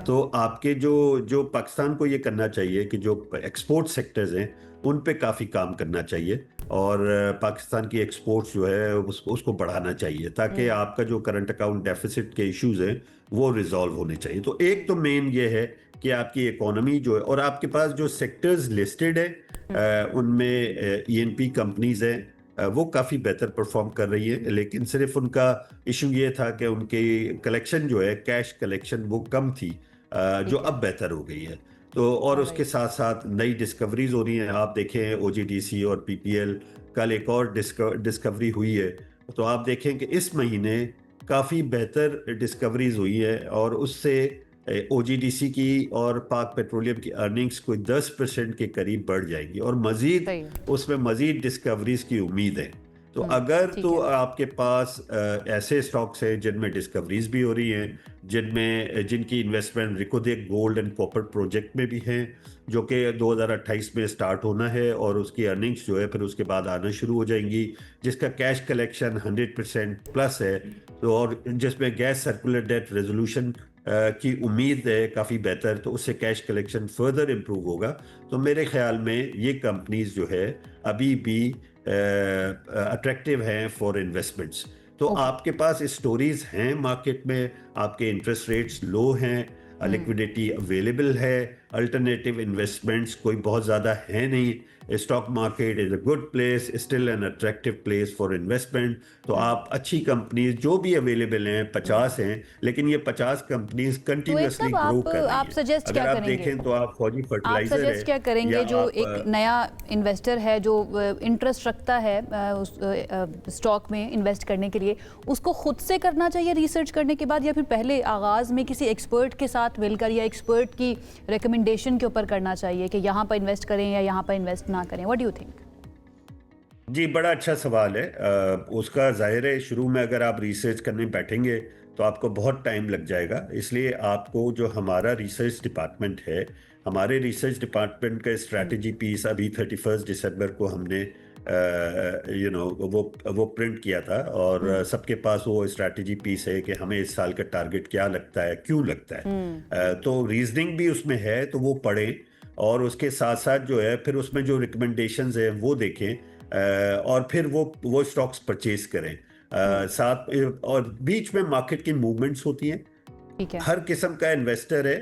तो आपके जो पाकिस्तान को ये करना चाहिए कि जो एक्सपोर्ट सेक्टर्स हैं उन पे काफ़ी काम करना चाहिए और पाकिस्तान की एक्सपोर्ट्स जो है उसको बढ़ाना चाहिए ताकि आपका जो करंट अकाउंट डेफिसिट के इश्यूज हैं वो रिजॉल्व होने चाहिए। तो एक तो मेन ये है कि आपकी इकोनॉमी जो है और आपके पास जो सेक्टर्स लिस्टेड है उनमें ENP कंपनीज हैं वो काफ़ी बेहतर परफॉर्म कर रही है, लेकिन सिर्फ उनका इशू ये था कि उनकी कलेक्शन जो है कैश कलेक्शन वो कम थी जो अब बेहतर हो गई है। तो और उसके साथ साथ नई डिस्कवरीज हो रही हैं। आप देखें OGDC और PPL, कल एक और डिस्कवरी हुई है, तो आप देखें कि इस महीने काफ़ी बेहतर डिस्कवरीज हुई है और उससे OGDC की और पाक पेट्रोलियम की अर्निंग्स कोई 10% के करीब बढ़ जाएंगी और मजीद उसमें मजीद डिस्कवरीज की उम्मीद है। तो अगर तो आपके पास ऐसे स्टॉक्स हैं जिनमें डिस्कवरीज भी हो रही हैं, जिनकी investment Reko Diq gold and copper project में भी हैं जो कि 2028 में स्टार्ट होना है और उसकी अर्निंग्स जो है फिर उसके बाद आना शुरू हो जाएंगी, जिसका कैश कलेक्शन 100% प्लस है, तो और जिसमें गैस सर्कुलर डेट रेजोल्यूशन की उम्मीद है काफ़ी बेहतर, तो उससे कैश कलेक्शन फर्दर इम्प्रूव होगा। तो मेरे ख्याल में ये कंपनीज जो है अभी भी अट्रैक्टिव हैं फॉर इन्वेस्टमेंट्स। तो आपके पास स्टोरीज हैं मार्केट में, आपके इंटरेस्ट रेट्स लो हैं, लिक्विडिटी अवेलेबल है, अल्टरनेटिव इन्वेस्टमेंट्स कोई बहुत ज़्यादा है नहीं, stock market is a good place, still an attractive place for investment. तो आप अच्छी कंपनीज जो भी अवेलेबल हैं 50 हैं, लेकिन ये 50 कंपनीज कंटिन्यूअसली ग्रो कर रही हैं। आप सजेस्ट क्या करेंगे? देखें तो आप फौजी फर्टिलाइजर आप सजेस्ट क्या करेंगे जो एक नया इन्वेस्टर है जो इंटरेस्ट रखता है उस स्टॉक में इन्वेस्ट करने के लिए, उसको खुद से करना चाहिए रिसर्च करने के बाद, या फिर पहले आगाज़ में किसी एक्सपर्ट के साथ मिलकर या एक्सपर्ट की रिकमेंडेशन के ऊपर करना चाहिए कि यहाँ पर इन्वेस्ट करें या यहाँ पर इन्वेस्ट ना करें? What do you think? जी, बड़ा अच्छा सवाल है। उसका ज़ाहिर है शुरू में अगर आप रिसर्च करने बैठेंगे तो आपको बहुत टाइम लग जाएगा, इसलिए आपको जो हमारा रिसर्च डिपार्टमेंट है, हमारे रिसर्च डिपार्टमेंट का स्ट्रैटेजी पीस अभी 31 दिसंबर को हमने वो प्रिंट किया था और सबके पास वो स्ट्रैटेजी पीस है कि हमें इस साल का टारगेट क्या लगता है, क्यों लगता है। तो रीजनिंग भी उसमें है, तो वो पढ़ें और उसके साथ साथ जो है फिर उसमें जो रिकमेंडेशंस है वो देखें और फिर वो स्टॉक्स परचेज करें। साथ और बीच में मार्केट की मूवमेंट्स होती हैं, ठीक है। हर किस्म का इन्वेस्टर है,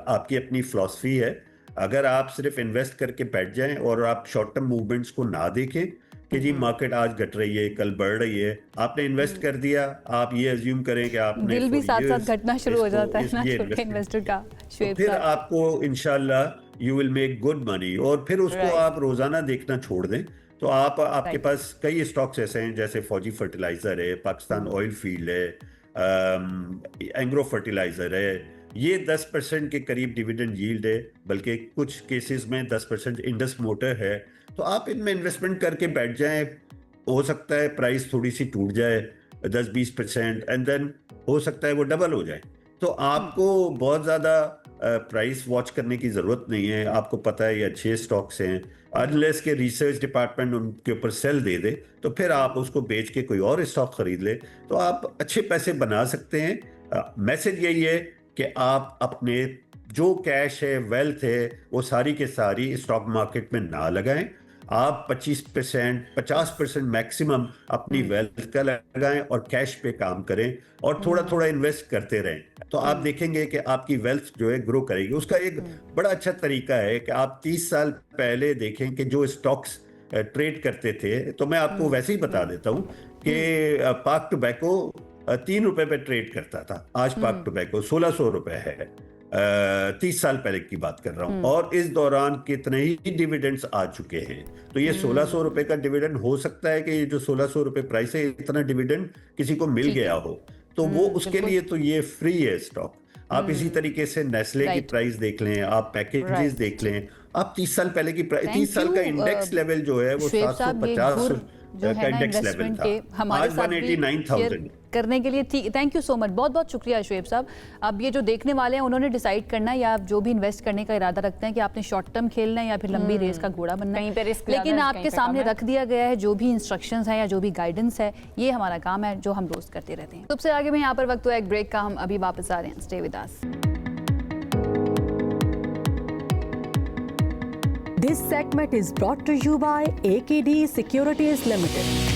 आपकी अपनी फिलॉसफी है। अगर आप सिर्फ इन्वेस्ट करके बैठ जाएं और आप शॉर्ट टर्म मूवमेंट्स को ना देखें कि जी मार्केट आज घट रही है कल बढ़ रही है, आपने इन्वेस्ट कर दिया, आप ये अज्यूम करें कि आपने दिल भी साथ साथ घटना शुरू हो जाता है ना छोटे इन्वेस्टर का। फिर आपको इंशाल्लाह you will make good money और फिर उसको आप रोजाना देखना छोड़ दें। तो आपके पास कई स्टॉक्स ऐसे हैं जैसे फौजी फर्टिलाइजर है, पाकिस्तान ऑयल फील्ड है, एंग्रो फर्टिलाइजर है, ये 10% के करीब डिविडेंड यील्ड है, बल्कि कुछ केसेस में 10% इंडस मोटर है। तो आप इनमें इन्वेस्टमेंट करके बैठ जाएं, हो सकता है प्राइस थोड़ी सी टूट जाए 10-20% एंड देन हो सकता है वो डबल हो जाए। तो आपको बहुत ज़्यादा प्राइस वॉच करने की ज़रूरत नहीं है, आपको पता है ये अच्छे स्टॉक्स हैं, अनलेस के रिसर्च डिपार्टमेंट उनके ऊपर सेल दे दे तो फिर आप उसको बेच के कोई और स्टॉक खरीद ले तो आप अच्छे पैसे बना सकते हैं। मैसेज यही है कि आप अपने जो कैश है, वेल्थ है, वो सारी के सारी स्टॉक मार्केट में ना लगाएं। आप 25%, 50% मैक्सिमम अपनी वेल्थ का लगाएं और कैश पे काम करें और थोड़ा थोड़ा इन्वेस्ट करते रहें, तो आप देखेंगे कि आपकी वेल्थ जो है ग्रो करेगी। उसका एक बड़ा अच्छा तरीका है कि आप 30 साल पहले देखें कि जो स्टॉक्स ट्रेड करते थे, तो मैं आपको वैसे ही बता देता हूँ कि पाक टोबैको 3 रुपए पे ट्रेड करता था, आज पाक टोबैको 1600 रुपए है। 30 साल पहले की बात कर रहा हूं, और इस दौरान कितने ही डिविडेंड्स आ चुके हैं। तो ये 1600 रुपए का डिविडेंड हो सकता है कि ये जो 1600 रुपए प्राइस है इतना डिविडेंड किसी को मिल गया हो, तो वो उसके लिए तो ये फ्री है स्टॉक। आप इसी तरीके से नेस्ले की प्राइस देख लें, आप पैकेजेस देख लें, आप 30 साल पहले की 30 साल का इंडेक्स लेवल जो है वो 750 जो है ना इन्वेस्टमेंट के हमारे साथ भी शेयर करने के लिए। थैंक यू सो मच, बहुत बहुत शुक्रिया शुएब साहब। अब ये जो देखने वाले हैं उन्होंने डिसाइड करना है, या जो भी इन्वेस्ट करने का इरादा रखते हैं कि आपने शॉर्ट टर्म खेलना है या फिर लंबी रेस का घोड़ा बनना है, लेकिन आपके सामने रख दिया गया है जो भी इंस्ट्रक्शंस हैं या जो भी गाइडेंस है, ये हमारा काम है जो हम रोज करते रहते हैं। सबसे आगे में यहाँ पर वक्त हुआ एक ब्रेक का, हम अभी वापस आ रहे हैं, stay with us. This segment is brought to you by AKD Securities Limited.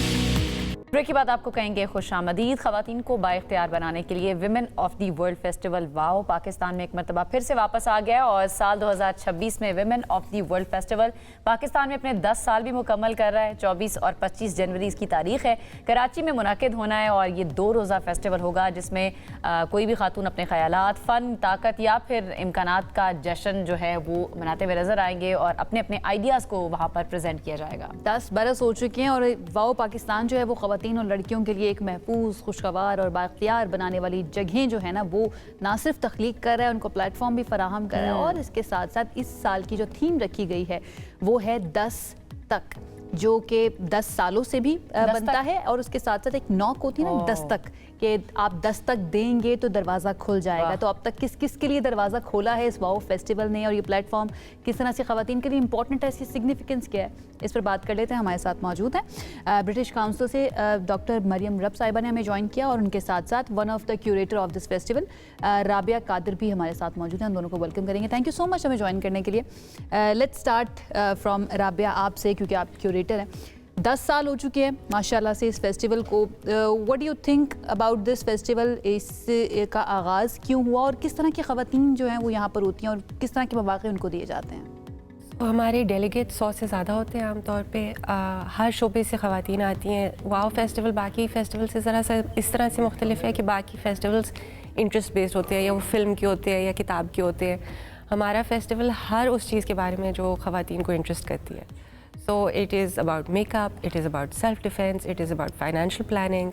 Break के बाद आपको कहेंगे खुशामदीद। ख़वातीन को बाइख्तियार बनाने के लिए women of the world festival wow Pakistan में एक मरतबा फिर से वापस आ गया और साल 2026 में women of the world festival Pakistan में अपने 10 साल भी मुकम्मल कर रहा है। 24 और 25 जनवरी इसकी तारीख है, कराची में मुनाकिद होना है और ये 2 रोज़ा फेस्टिवल होगा जिसमें कोई भी खातून अपने ख्यालात, फ़न, ताकत या फिर इम्कानात का जश्न जो है वो मनाते हुए नजर आएंगे और अपने अपने आइडियाज़ को वहाँ पर प्रेजेंट किया जाएगा। 10 बरस हो चुके हैं और वाओ पाकिस्तान जो है वो ख़वातीन और लड़कियों के लिए एक महफूज, खुशगवार और बाइख्तियार बनाने वाली जगहें जो है ना वो ना सिर्फ तख्लीक कर रहा है, उनको प्लेटफॉर्म भी फराहम कर रहा है और इसके साथ साथ इस साल की जो थीम रखी गई है वो है 10 तक, जो कि 10 सालों से भी बनता है और उसके साथ साथ एक नॉक होती है ना 10 तक, कि आप 10 तक देंगे तो दरवाज़ा खुल जाएगा। तो अब तक किस किस के लिए दरवाज़ा खोला है इस वाओ फेस्टिवल ने और ये प्लेटफॉर्म किस तरह से ख़वातीन के लिए इंपॉर्टेंट है, इसकी सिग्निफिकेंस क्या है, इस पर बात कर लेते हैं। हमारे साथ मौजूद हैं ब्रिटिश काउंसिल से डॉक्टर मरियम रब साहिबा ने हमें ज्वाइन किया और उनके साथ साथ one of the curator of this festival Rabia Qadir भी हमारे साथ मौजूद हैं। हम दोनों को वेलकम करेंगे। थैंक यू सो मच हमें ज्वाइन करने के लिए। लेट्स स्टार्ट फ्रॉम राबिया, आपसे, क्योंकि आप क्यूरेटर हैं। 10 साल हो चुके हैं माशाल्लाह से इस फेस्टिवल को। What do you think about this festival, इसका आगाज़ क्यों हुआ और किस तरह की ख़वातीन जो हैं वो यहाँ पर होती हैं और किस तरह के मौक़े उनको दिए जाते हैं? तो हमारे डेलीगेट 100 से ज़्यादा होते हैं आमतौर पे। हर शोबे से ख़वातीन आती हैं। वाओ फेस्टिवल बाकी फेस्टिवल से ज़रा सा इस तरह से मुख्तलिफ है कि बाकी फेस्टिवल्स इंटरेस्ट बेस्ड होते हैं, या वो फ़िल्म के होते हैं या किताब के होते हैं। हमारा फेस्टिवल हर उस चीज़ के बारे में जो ख़वातीन को इंटरेस्ट करती है। So it is about makeup, it is about self-defense, it is about financial planning,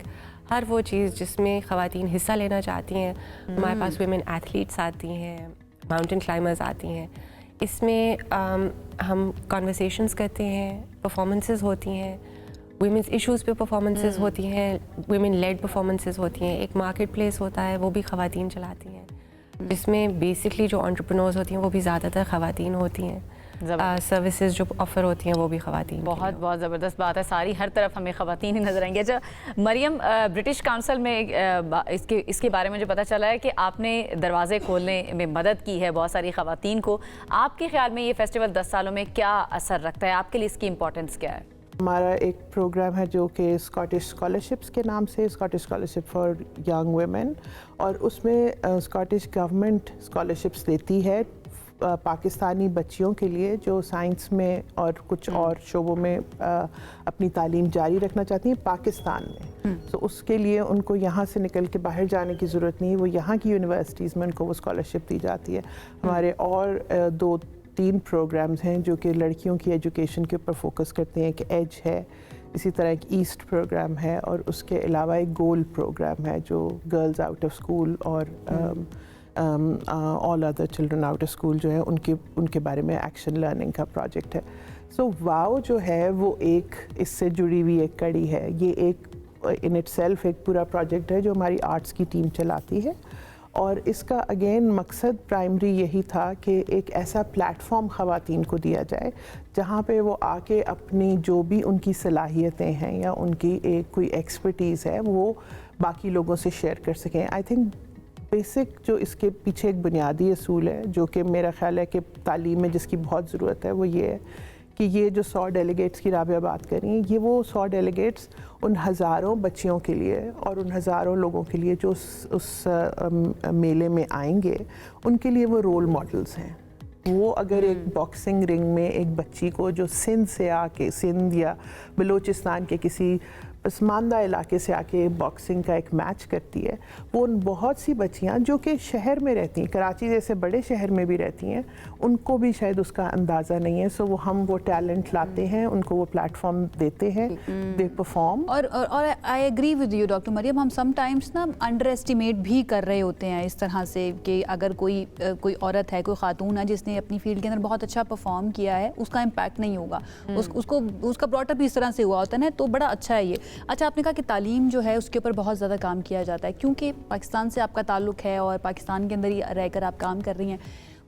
हर वो चीज़ जिसमें ख़वातीन हिस्सा लेना चाहती हैं। हमारे पास women athletes आती हैं, mountain climbers आती हैं। इसमें हम conversations करते हैं, performances होती हैं, women's issues पे performances होती हैं, women led performances होती हैं। एक market place होता है, वो भी ख़वातीन चलाती हैं, जिसमें basically जो entrepreneurs होती हैं वो भी ज़्यादातर ख़वातीन होती हैं। सर्विसेज जो ऑफ़र होती हैं वो भी ख़वातीन। बहुत बहुत ज़बरदस्त बात है, सारी हर तरफ हमें ख़वातीन ही नज़र आएंगे। अच्छा मरियम, ब्रिटिश काउंसिल में इसके बारे में जो पता चला है कि आपने दरवाज़े खोलने में मदद की है बहुत सारी ख़वातीन को। आपके ख्याल में ये फेस्टिवल 10 सालों में क्या असर रखता है, आपके लिए इसकी इम्पोर्टेंस क्या है? हमारा एक प्रोग्राम है जो कि स्कॉटिश स्कॉलरशिप्स के नाम से, Scottish scholarship for young women, और उसमें स्कॉटिश गवर्नमेंट स्कॉलरशिप्स देती है पाकिस्तानी बच्चियों के लिए जो साइंस में और कुछ और शोबों में अपनी तालीम जारी रखना चाहती हैं पाकिस्तान में। तो उसके लिए उनको यहाँ से निकल के बाहर जाने की ज़रूरत नहीं है, वो यहाँ की यूनिवर्सिटीज़ में उनको वो स्कॉलरशिप दी जाती है। हमारे और 2-3 प्रोग्राम्स हैं जो कि लड़कियों की एजुकेशन के ऊपर फोकस करते हैं। एक एज है, इसी तरह एक ईस्ट प्रोग्राम है, और उसके अलावा एक गोल प्रोग्राम है जो गर्ल्स आउट ऑफ स्कूल और all other children out of school जो है उनके बारे में एक्शन लर्निंग का प्रोजेक्ट है। सो वाओ जो है वो एक इससे जुड़ी हुई एक कड़ी है। ये एक इन इटसेल्फ एक पूरा प्रोजेक्ट है जो हमारी आर्ट्स की टीम चलाती है, और इसका अगेन मकसद प्राइमरी यही था कि एक ऐसा प्लेटफॉर्म ख़वातीन को दिया जाए जहाँ पे वो आके अपनी जो भी उनकी सलाहियतें हैं या उनकी एक कोई एक्सपर्टीज़ है वो बाकी लोगों से शेयर कर सकें। आई थिंक बेसिक जो इसके पीछे एक बुनियादी असूल है जो कि मेरा ख्याल है कि तालीम में जिसकी बहुत ज़रूरत है वो ये है कि ये जो 100 डेलीगेट्स की राबिया बात करें, ये वो 100 डेलीगेट्स उन हज़ारों बच्चियों के लिए और उन हज़ारों लोगों के लिए जो उस मेले में आएंगे उनके लिए वो रोल मॉडल्स हैं। वो अगर एक बॉक्सिंग रिंग में एक बच्ची को जो सिंध से आके, सिंध या बलूचिस्तान के किसी पसमानदा इलाके से आके बॉक्सिंग का एक मैच करती है, वो बहुत सी बच्चियां जो कि शहर में रहती हैं, कराची जैसे बड़े शहर में भी रहती हैं, उनको भी शायद उसका अंदाज़ा नहीं है। सो वो टैलेंट लाते हैं, उनको वो प्लेटफॉर्म देते हैं, दे परफॉर्म। और I agree with you doctor Maryam, हम समटाइम्स ना अंडर एस्टिमेट भी कर रहे होते हैं इस तरह से कि अगर कोई औरत है, कोई खातून है जिसने نے اپنی فیلڈ کے اندر بہت اچھا پرفارم کیا ہے اس کا امپیکٹ نہیں ہوگا, اس کا براٹ اپ اس طرح سے ہوا ہوتا ہے, تو بڑا اچھا ہے یہ. اچھا, آپ نے کہا کہ تعلیم جو ہے اس کے اوپر بہت زیادہ کام کیا جاتا ہے, کیونکہ پاکستان سے آپ کا تعلق ہے اور پاکستان کے اندر ہی رہ کر آپ کام کر رہی ہیں.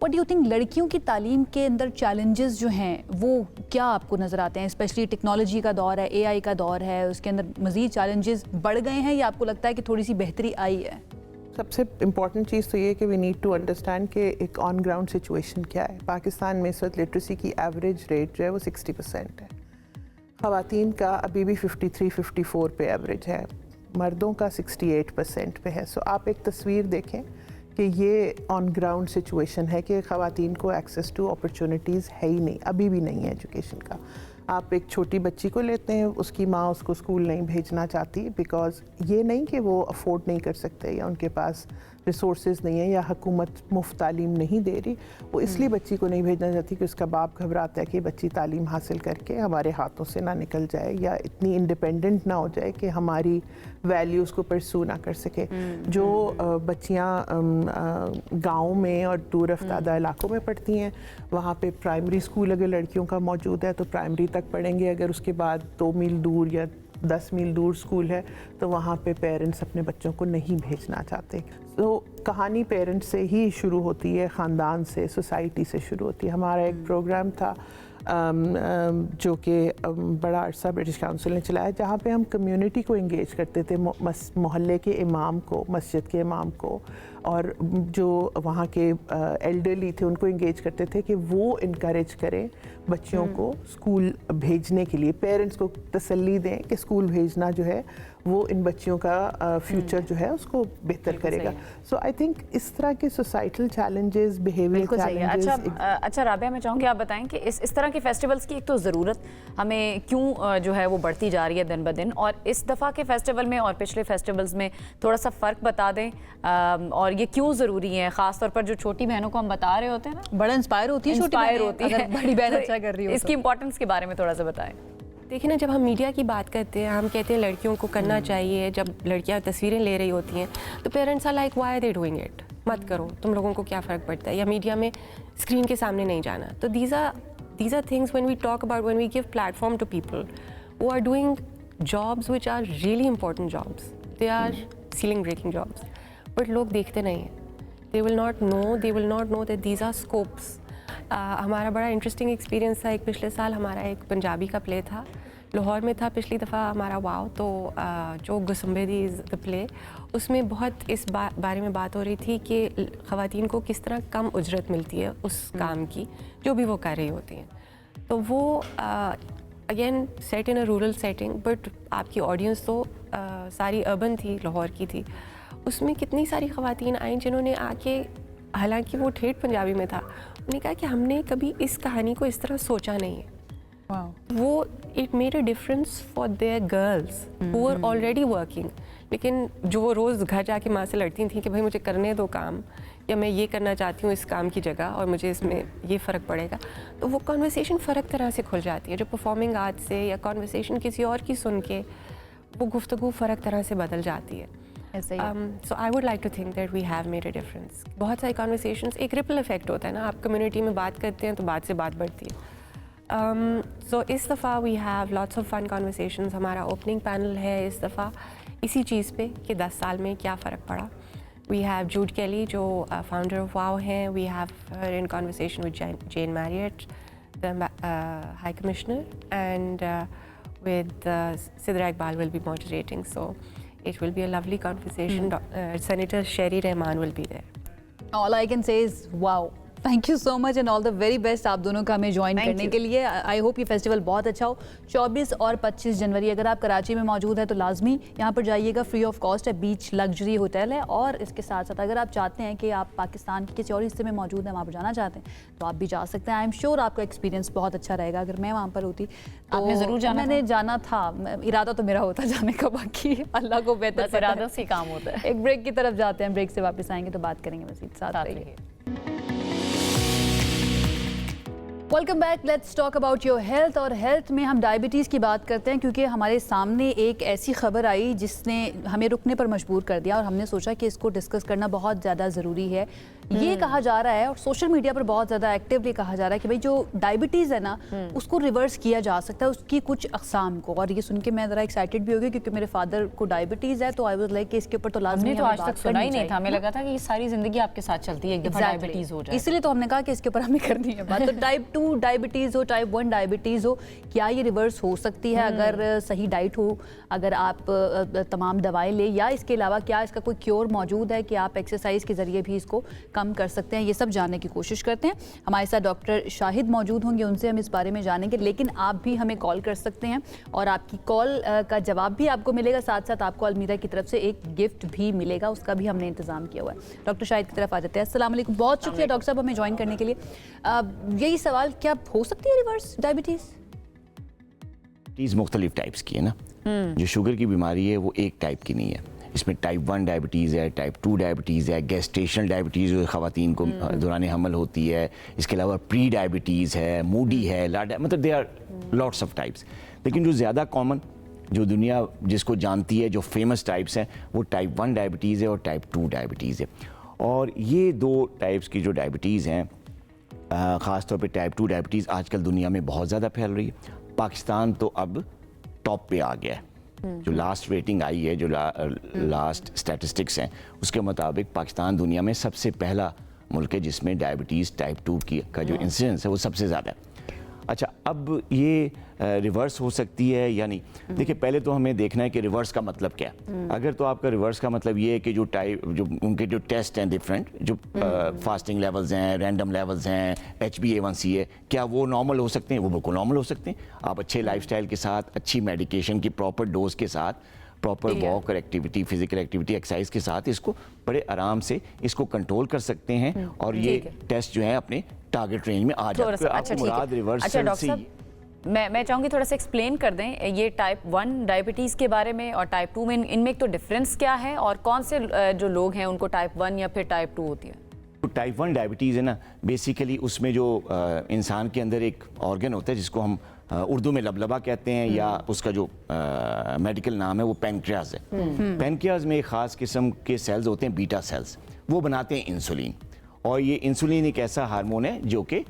وٹ ڈو یو تھنک لڑکیوں کی تعلیم کے اندر چیلنجز جو ہیں وہ کیا آپ کو نظر آتے ہیں؟ اسپیشلی ٹیکنالوجی کا دور ہے, اے آئی کا دور ہے, اس کے اندر مزید چیلنجز بڑھ گئے ہیں یا آپ کو لگتا ہے کہ تھوڑی سی بہتری آئی ہے؟ سب سے امپورٹنٹ چیز تو یہ ہے کہ وی نیڈ ٹو انڈرسٹینڈ کہ ایک آن گراؤنڈ سچویشن کیا ہے. پاکستان میں اس وقت لٹریسی کی ایوریج ریٹ جو ہے وہ 60% ہے. خواتین کا ابھی بھی 53-54 پہ ایوریج ہے, مردوں کا 68% پہ ہے. سو آپ ایک تصویر دیکھیں کہ یہ آن گراؤنڈ سچویشن ہے کہ خواتین کو ایکسیس ٹو اپرچونیٹیز ہے ہی نہیں, ابھی بھی نہیں ہے ایجوکیشن کا. آپ ایک چھوٹی بچی کو لیتے ہیں, اس کی ماں اس کو اسکول نہیں بھیجنا چاہتی, بیکاز یہ نہیں کہ وہ افورڈ نہیں کر سکتے یا ان کے پاس ریسورسز نہیں ہیں یا حکومت مفت تعلیم نہیں دے رہی, وہ اس لیے بچی کو نہیں بھیجنا چاہتی کہ اس کا باپ گھبراتا ہے کہ بچی تعلیم حاصل کر کے ہمارے ہاتھوں سے نہ نکل جائے یا اتنی انڈیپینڈنٹ نہ ہو جائے کہ ہماری ویلیوز کو پرسو نہ کر سکے. جو بچیاں گاؤں میں اور دور افتادہ علاقوں میں پڑھتی ہیں, وہاں پہ پرائمری اسکول اگر لڑکیوں کا موجود ہے تو پرائمری تک پڑھیں گے, اگر اس کے بعد 2 میل دور یا 10 میل دور اسکول ہے تو وہاں پہ پیرنٹس اپنے بچوں کو نہیں بھیجنا چاہتے. تو کہانی پیرنٹس سے ہی شروع ہوتی ہے, خاندان سے, سوسائٹی سے شروع ہوتی ہے. ہمارا ایک پروگرام تھا جو کہ بڑا عرصہ برٹش کاؤنسل نے چلایا, جہاں پہ ہم کمیونٹی کو انگیج کرتے تھے, محلے کے امام کو, مسجد کے امام کو, اور جو وہاں کے ایلڈرلی تھے ان کو انگیج کرتے تھے کہ وہ انکریج کریں بچیوں کو اسکول بھیجنے کے لیے. پیرنٹس کو تسلی دیں کہ اسکول بھیجنا جو ہے وہ ان بچیوں کا فیوچر جو ہے اس کو بہتر کرے گا. سو آئی تھنک اس طرح کے سوسائٹل چیلنجز, بیہیویئر چیلنجز. اچھا رابعہ, میں چاہوں گی آپ بتائیں کہ اس طرح کے فیسٹیولز کی ایک تو ضرورت ہمیں کیوں جو ہے وہ بڑھتی جا رہی ہے دن بدن, اور اس دفعہ کے فیسٹیول میں اور پچھلے فیسٹیولز میں تھوڑا سا فرق بتا دیں, اور یہ کیوں ضروری ہے, خاص طور پر جو چھوٹی بہنوں کو ہم بتا رہے ہوتے ہیں نا, بڑا انسپائر ہوتی ہے بڑی بہن اچھا کر رہی ہے, اس کی امپورٹنس کے بارے میں تھوڑا سا بتائیں. دیکھیں نا, جب ہم میڈیا کی بات کرتے ہیں, ہم کہتے ہیں لڑکیوں کو کرنا چاہیے, جب لڑکیاں تصویریں لے رہی ہوتی ہیں تو parents are like why they doing it, مت کرو, تم لوگوں کو کیا فرق پڑتا ہے, یا میڈیا میں اسکرین کے سامنے نہیں جانا. تو these are things when we talk about, when we give platform to people who are doing jobs which are really important jobs. They are ceiling breaking jobs. But لوگ دیکھتے نہیں ہیں. They will not know that these are scopes. ہمارا بڑا interesting experience تھا, ایک پچھلے سال ہمارا ایک پنجابی کا پلے تھا, لاہور میں تھا پچھلی دفعہ ہمارا واو. تو جو گسمبے دی از دا پلے, اس میں بہت اس بارے میں بات ہو رہی تھی کہ خواتین کو کس طرح کم اجرت ملتی ہے اس کام کی جو بھی وہ کر رہی ہوتی ہیں. تو وہ again set in a rural setting, but آپ کی آڈینس تو ساری اربن تھی, لاہور کی تھی. اس میں کتنی ساری خواتین آئیں جنہوں نے آ کے, حالانکہ وہ ٹھیٹھ پنجابی میں تھا, انہوں نے کہا کہ ہم نے کبھی اس کہانی کو اس طرح سوچا نہیں ہے. وہ it made a difference for their girls who are already working, لیکن جو وہ روز گھر جا کے ماں سے لڑتی تھیں کہ بھائی مجھے کرنے دو کام, یا میں یہ کرنا چاہتی ہوں اس کام کی جگہ اور مجھے اس میں یہ فرق پڑے گا. تو وہ کانورسیشن فرق طرح سے کھل جاتی ہے, جو پرفارمنگ آرٹ سے یا کانورسیشن کسی اور کی سن کے وہ گفتگو فرق طرح سے بدل جاتی ہے. So I would like to think that we have made a difference. بہت ساری conversations, ایک ripple effect ہوتا ہے نا, آپ کمیونٹی میں بات کرتے ہیں تو بات سے بات بڑھتی ہے. So اس دفعہ we have lots of fun conversations. ہمارا opening panel ہے اس دفعہ اسی چیز پہ کہ 10 سال میں کیا فرق پڑا. We have Jude Kelly جو founder of WOW ہیں. We have her in conversation with Jane Marriott, the High Commissioner, and with Sidra Iqbal will be moderating. So it will be a lovely conversation. Senator Sherry Rehman will be there. All I can say is wow. Thank you so much and all the very best آپ دونوں کا ہمیں join کرنے کے لیے. I hope یہ festival بہت اچھا ہو. 24 اور 25 جنوری اگر آپ کراچی میں موجود ہے تو لازمی یہاں پر جائیے گا, فری آف کاسٹ ہے, بیچ لگژری ہوٹل ہے. اور اس کے ساتھ ساتھ اگر آپ چاہتے ہیں کہ آپ پاکستان کے کسی اور حصے میں موجود ہیں, وہاں پر جانا چاہتے ہیں تو آپ بھی جا سکتے ہیں. آئی ایم شیور آپ کا ایکسپیرینس بہت اچھا رہے گا. اگر میں وہاں پر ہوتی آپ نے ضرور جانا, میں نے جانا تھا, ارادہ تو میرا ہوتا جانے کا, باقی اللہ کو بہتر ارادہ سے کام ہوتا ہے. ایک بریک کی طرف جاتے ہیں, بریک سے واپس آئیں گے تو بات کریں گے مزید. ساتھ رہیے. Welcome back. Let's talk about your health. اور ہیلتھ میں ہم ڈائبٹیز کی بات کرتے ہیں کیونکہ ہمارے سامنے ایک ایسی خبر آئی جس نے ہمیں رکنے پر مجبور کر دیا اور ہم نے سوچا کہ اس کو ڈسکس کرنا بہت زیادہ ضروری ہے. یہ کہا جا رہا ہے اور سوشل میڈیا پر بہت زیادہ ایکٹیولی کہا جا رہا ہے کہ بھائی جو ڈائبٹیز ہے نا اس کو ریورس کیا جا سکتا ہے اس کی کچھ اقسام کو. اور یہ سن کے میں ذرا ایکسائٹیڈ بھی ہو گئی کیونکہ میرے فادر کو ڈائبٹیز ہے, تو آئی واز لائک کہ اس کے اوپر تو لازمی تو آج تک سنا ہی نہیں تھا, ہمیں لگا تھا کہ یہ ساری زندگی آپ کے ساتھ چلتی ہے, ایک دفعہ ڈائبٹیز ہو جائے. اس لیے تو ہم نے کہا کہ اس کے اوپر ہمیں کرنی ہے بات. تو ٹائپ 2 ڈائبٹیز ہو, ٹائپ 1 ڈائبٹیز ہو, کیا یہ ریورس ہو سکتی ہے اگر صحیح ڈائٹ ہو, اگر آپ تمام دوائیں لیں, یا اس کے علاوہ کیا اس کا کوئی کیور موجود ہے کہ آپ ایکسرسائز کے ذریعے بھی اس کو کم کر سکتے ہیں؟ یہ سب جاننے کی کوشش کرتے ہیں. ہمارے ساتھ ڈاکٹر شاہد موجود ہوں گے, ان سے ہم اس بارے میں جانیں گے. لیکن آپ بھی ہمیں کال کر سکتے ہیں اور آپ کی کال کا جواب بھی آپ کو ملے گا, ساتھ ساتھ آپ کو المیرا کی طرف سے ایک گفٹ بھی ملے گا, اس کا بھی ہم نے انتظام کیا ہوا ہے. ڈاکٹر شاہد کی طرف آ جاتے ہیں. السلام علیکم, بہت شکریہ ڈاکٹر صاحب ہمیں جوائن کرنے کے لیے. یہی سوال, کیا ہو سکتی ہے ریورس ڈائبٹیز؟ مختلف ٹائپس کی ہے نا, جو شوگر کی بیماری ہے وہ ایک ٹائپ کی نہیں ہے. اس میں ٹائپ 1 ڈائبٹیز ہے, ٹائپ 2 ڈائبٹیز ہے, گیسٹیشنل ڈائبٹیز جو خواتین کو دوران حمل ہوتی ہے, اس کے علاوہ پری ڈائبٹیز ہے, موڈی ہے, مطلب they are lots of types. لیکن جو زیادہ کامن, جو دنیا جس کو جانتی ہے, جو فیمس ٹائپس ہیں, وہ ٹائپ 1 ڈائبٹیز ہے اور ٹائپ 2 ڈائبٹیز ہے. اور یہ دو ٹائپس کی جو ڈائبٹیز ہیں, خاص طور پہ ٹائپ 2 ڈائبٹیز آج کل دنیا میں بہت زیادہ پھیل رہی ہے. پاکستان تو اب ٹاپ پہ آ گیا ہے. جو لاسٹ ریٹنگ آئی ہے, جو لاسٹ اسٹیٹسٹکس ہیں, اس کے مطابق پاکستان دنیا میں سب سے پہلا ملک ہے جس میں ڈائبٹیز ٹائپ 2 کا جو انسیڈنس ہے وہ سب سے زیادہ ہے. اچھا, اب یہ ریورس ہو سکتی ہے یا نہیں؟ دیکھیں, پہلے تو ہمیں دیکھنا ہے کہ ریورس کا مطلب کیا ہے. اگر تو آپ کا ریورس کا مطلب یہ ہے کہ جو ان کے جو ٹیسٹ ہیں ڈفرینٹ, جو فاسٹنگ لیولز ہیں, رینڈم لیولز ہیں, HbA1c ہے, کیا وہ نارمل ہو سکتے ہیں؟ وہ بالکل نارمل ہو سکتے ہیں. آپ اچھے لائف سٹائل کے ساتھ, اچھی میڈیکیشن کی پراپر ڈوز کے ساتھ, پراپر واک اور ایکٹیویٹی, فزیکل ایکٹیویٹی, ایکسرسائز کے ساتھ اس کو بڑے آرام سے اس کو کنٹرول کر سکتے ہیں. اور یہ ٹیسٹ جو ہیں اپنے ٹارگٹ رینج میں آ جاتے ہیں. آپ کی مراد ریورسل سے میں چاہوں گی تھوڑا سا ایکسپلین کر دیں یہ ٹائپ 1 ڈائبٹیز کے بارے میں اور ٹائپ 2 میں, ان میں ایک تو ڈفرینس کیا ہے اور کون سے جو لوگ ہیں ان کو ٹائپ 1 یا پھر ٹائپ 2 ہوتی ہے؟ ٹائپ 1 ڈائبٹیز ہے نا, بیسیکلی اس میں جو انسان کے اندر ایک آرگن ہوتا ہے جس کو ہم اردو میں لبلبا کہتے ہیں, یا اس کا جو میڈیکل نام ہے وہ پینکریاز ہے. پینکریاز میں ایک خاص قسم کے سیلز ہوتے ہیں, بیٹا سیلز, وہ بناتے ہیں انسولین. اور یہ انسولین ایک ایسا ہارمون ہے جو کہ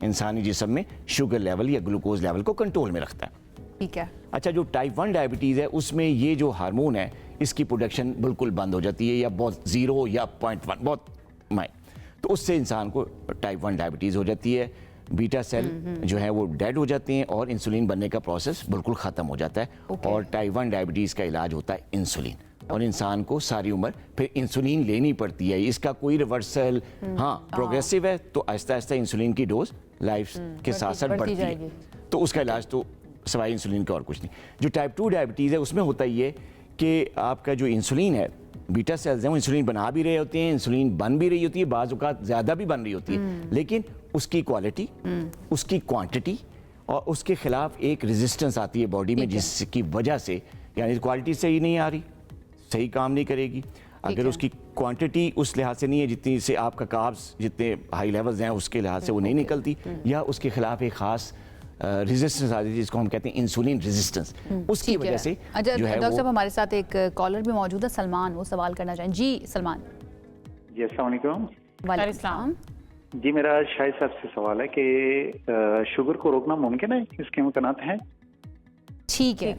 انسانی جسم میں شوگر لیول یا گلوکوز لیول کو کنٹرول میں رکھتا ہے. ٹھیک ہے. اچھا, جو ٹائپ 1 ڈائبٹیز ہے اس میں یہ جو ہارمون ہے اس کی پروڈکشن بالکل بند ہو جاتی ہے, یا بہت 0 یا 0.1 بہت مائنر, تو اس سے انسان کو ٹائپ 1 ڈائبٹیز ہو جاتی ہے. بیٹا سیل جو ہے وہ ڈیڈ ہو جاتے ہیں اور انسولین بننے کا پروسیس بالکل ختم ہو جاتا ہے. اور ٹائپ 1 ڈائبٹیز کا علاج ہوتا ہے انسولین, اور انسان کو ساری عمر پھر انسولین لینی پڑتی ہے. اس کا کوئی ریورسل, ہاں پروگریسو ہے, تو آہستہ آہستہ انسولین کی ڈوز لائف کے ساتھ ساتھ بڑھتی ہے, تو اس کا علاج تو سوائے انسولین کا اور کچھ نہیں. جو ٹائپ 2 ڈائبٹیز ہے اس میں ہوتا یہ کہ آپ کا جو انسولین ہے, بیٹا سیلز ہیں وہ انسولین بنا بھی رہے ہوتے ہیں, انسولین بن بھی رہی ہوتی ہے, بعض اوقات زیادہ بھی بن رہی ہوتی ہے, لیکن اس کی کوالٹی, اس کی کوانٹٹی اور اس کے خلاف ایک ریزسٹنس آتی ہے باڈی میں, جس کی وجہ سے یعنی کوالٹی صحیح نہیں آ رہی, صحیح کام نہیں کرے گی. اگر اس کی کوانٹٹی اس لحاظ سے نہیں ہے جتنی سے آپ کا کاربس جتنے ہائی لیولز ہیں اس کے لحاظ سے وہ نہیں نکلتی, یا اس کے خلاف ایک خاص ریزسٹنس آتی ہے جس کو ہم کہتے ہیں انسولین ریزسٹنس, اس کی وجہ سے جو ہے. ڈاکٹر صاحب ہمارے ساتھ ایک کالر بھی موجود ہے, سلمان, وہ سوال کرنا چاہیں. جی سلمان. جی السلام علیکم. وعلیکم السلام. جی میرا شاہد صاحب سے سوال ہے کہ شوگر کو روکنا ممکن ہے, اس کے امکانات ہیں؟ ٹھیک ہے,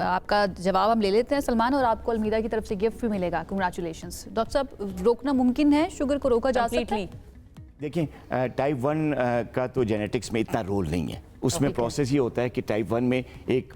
آپ کا جواب ہم لے لیتے ہیں سلمان, اور آپ کو المیرا کی طرف سے گفٹ بھی ملے گا. کنگریچولیشنز. ڈاکٹر صاحب, روکنا ممکن ہے, شوگر کو روکا جا سکتا ہے؟ دیکھیں, ٹائپ 1 کا تو جینیٹکس میں اتنا رول نہیں ہے. اس میں پروسیس یہ ہوتا ہے کہ ٹائپ 1 میں ایک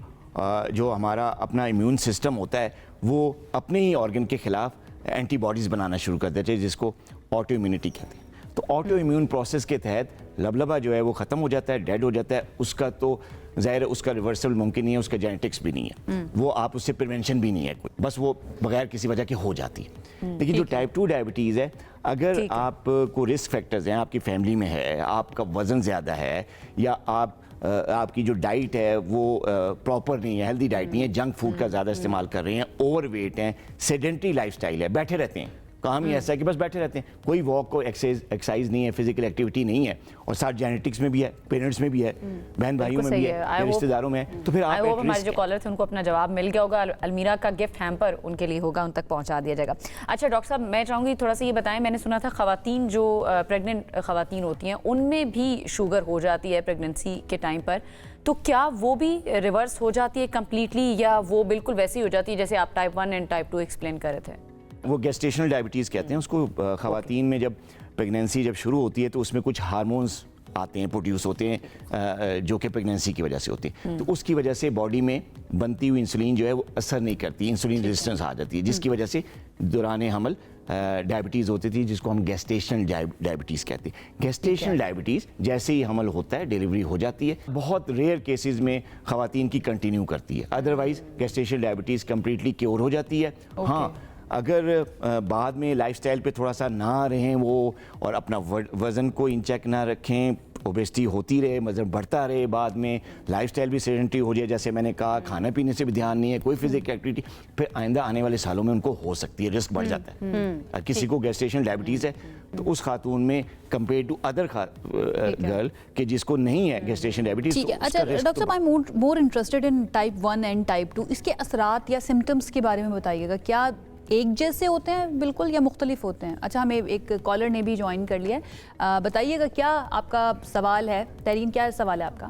جو ہمارا اپنا امیون سسٹم ہوتا ہے وہ اپنے ہی آرگن کے خلاف اینٹی باڈیز بنانا شروع کر دیتے ہیں, جس کو آٹو امیونٹی کہتے ہیں. تو آٹو امیون پروسیس کے تحت لبلبا جو ہے وہ ختم ہو جاتا ہے, ڈیڈ ہو جاتا ہے. اس کا تو ظاہر ہے اس کا ریورسل ممکن نہیں ہے, اس کا جینیٹکس بھی نہیں ہے, وہ آپ اس سے پریونشن بھی نہیں ہے, بس وہ بغیر کسی وجہ کے ہو جاتی ہے. لیکن جو ٹائپ 2 ڈائبٹیز ہے, اگر آپ کو رسک فیکٹرز ہیں, آپ کی فیملی میں ہے, آپ کا وزن زیادہ ہے, یا آپ کی جو ڈائٹ ہے وہ پراپر نہیں ہے, ہیلدی ڈائٹ نہیں ہے, جنک فوڈ کا زیادہ استعمال کر رہے ہیں, اوور ویٹ ہیں, سیڈنٹری لائف سٹائل ہے, بیٹھے رہتے ہیں, काम ही ऐसा है कि बस बैठे रहते हैं, कोई वॉक को एक्सरसाइज नहीं है, फिजिकल एक्टिविटी नहीं है, और साथ जेनेटिक्स में भी है, पेरेंट्स में भी है, बहन भाइयों में भी है, रिश्तेदारों में है, तो फिर आप हमारे जो कॉलर थे उनको अपना जवाब मिल गया होगा। अलमीरा का गिफ्ट हैम्पर उनके लिए होगा, उन तक पहुंचा दिया जाएगा। अच्छा डॉक्टर साहब, मैं चाहूँगी थोड़ा सा ये बताएं, मैंने सुना था खवातीन जो प्रेग्नेंट खवातीन होती हैं उनमें भी शुगर हो जाती है प्रेगनेंसी के टाइम पर, तो क्या वो भी रिवर्स हो जाती है कम्प्लीटली, या वो बिल्कुल वैसी हो जाती है जैसे आप टाइप 1 एंड टाइप 2 एक्सप्लेन कर रहे थे? वो गेस्टेशनल डायबिटीज़ कहते हैं उसको। खवातीन में जब प्रेगनेंसी जब शुरू होती है तो उसमें कुछ हार्मोन्स आते हैं, प्रोड्यूस होते हैं, जो कि प्रेगनेंसी की वजह से होती है, तो उसकी वजह से बॉडी में बनती हुई इंसुलिन जो है वो असर नहीं करती, इंसुलिन रेजिस्टेंस आ जाती है, जिसकी वजह से दौरान हमल डायबिटीज़ होती थी, जिसको हम गेस्टेशनल डायबिटीज़ कहते हैं। गेस्टेशनल डायबिटीज़ जैसे ही हमल होता है डिलीवरी हो जाती है, बहुत रेयर केसेस में खवातीन की कंटिन्यू करती है, otherwise gestational diabetes completely cure हो जाती है। हाँ, अगर बाद में लाइफस्टाइल पे थोड़ा सा ना रहें वो, और अपना वज़न को इन चेक ना रखें, ओबेसिटी होती रहे, वज़न बढ़ता रहे, बाद में लाइफस्टाइल भी सेडेंटरी हो जाए, जैसे मैंने कहा, खाने पीने से भी ध्यान नहीं है, कोई फिजिकल एक्टिविटी, फिर आइंदा आने वाले सालों में उनको हो सकती है, रिस्क बढ़ जाता है। किसी को गेस्टेशनल डायबिटीज़ है तो उस खातून में कंपेयर टू अदर गर्ल के जिसको नहीं है गेस्टेशनल डायबिटीज़। ठीक है। अच्छा डॉक्टर साहब, I am more interested in type 1 and type 2, इसके असरात या सिम्टम्स के बारे में बताइएगा, क्या एक जैसे होते हैं बिल्कुल या मुख्तलिफ होते हैं? अच्छा, हमें एक कॉलर ने भी ज्वाइन कर लिया है, बताइएगा क्या आपका सवाल है। तहरीन, क्या सवाल है आपका?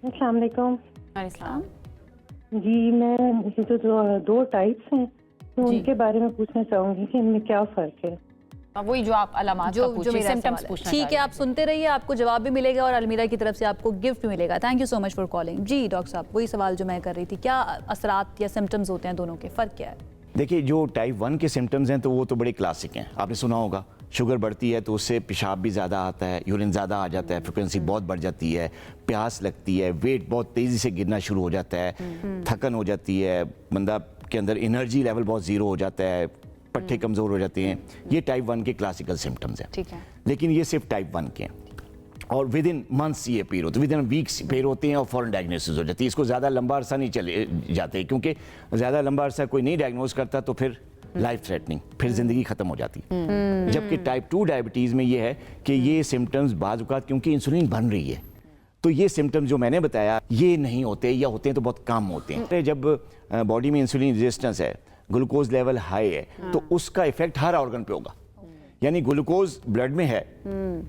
अस्सलाम वालेकुम। अस्सलाम जी, मैं तो दो टाइप्स हैं, तो उनके बारे में पूछना चाहूँगी कि इनमें क्या फ़र्क है। वही जो आप अलामात का पूछिए, सिम्टम्स पूछना। ठीक है, आप सुनते रहिए, आपको जवाब भी मिलेगा और अलमीरा की तरफ से आपको गिफ्ट भी मिलेगा। Thank you so much for calling. जी डॉक्टर साहब, वही सवाल जो मैं कर रही थी, क्या असरात या सिम्टम्स होते हैं, दोनों के फ़र्क क्या है? देखिए, जो टाइप 1 के सिम्टम्स हैं तो वो तो बड़े क्लासिक हैं, आपने सुना होगा, शुगर बढ़ती है तो उससे पेशाब भी ज़्यादा आता है, यूरिन ज़्यादा आ जाता है, फ्रिक्वेंसी बहुत बढ़ जाती है, प्यास लगती है, वेट बहुत तेज़ी से गिरना शुरू हो जाता है, थकन हो जाती है, बंदा के अंदर एनर्जी लेवल बहुत ज़ीरो हो जाता है, पट्टे कमज़ोर हो जाते हैं। ये टाइप 1 के क्लासिकल सिम्टम्स हैं। ठीक है, लेकिन ये सिर्फ टाइप 1 के हैं, और विद इन मंथ्स ये पेयर होते हैं, विद इन वीक्स पेयर होते हैं, और फॉरन डायग्नोसिस हो जाती है। इसको ज़्यादा लंबा अरसा नहीं चले जाते, क्योंकि ज़्यादा लंबा अरसा कोई नहीं डायग्नोज करता तो फिर लाइफ थ्रेटनिंग, फिर ज़िंदगी ख़त्म हो जाती है। जबकि टाइप 2 डायबिटीज़ में ये है कि ये सिम्टम्स बाज़ औक़ात क्योंकि इंसुलिन बन रही है, तो ये सिम्टम्स जो मैंने बताया ये नहीं होते, या होते हैं तो बहुत कम होते हैं। जब बॉडी में इंसुलिन रेजिस्टेंस है, ग्लूकोज लेवल हाई है, तो उसका इफेक्ट हर ऑर्गन पे होगा। यानी ग्लूकोज ब्लड में है,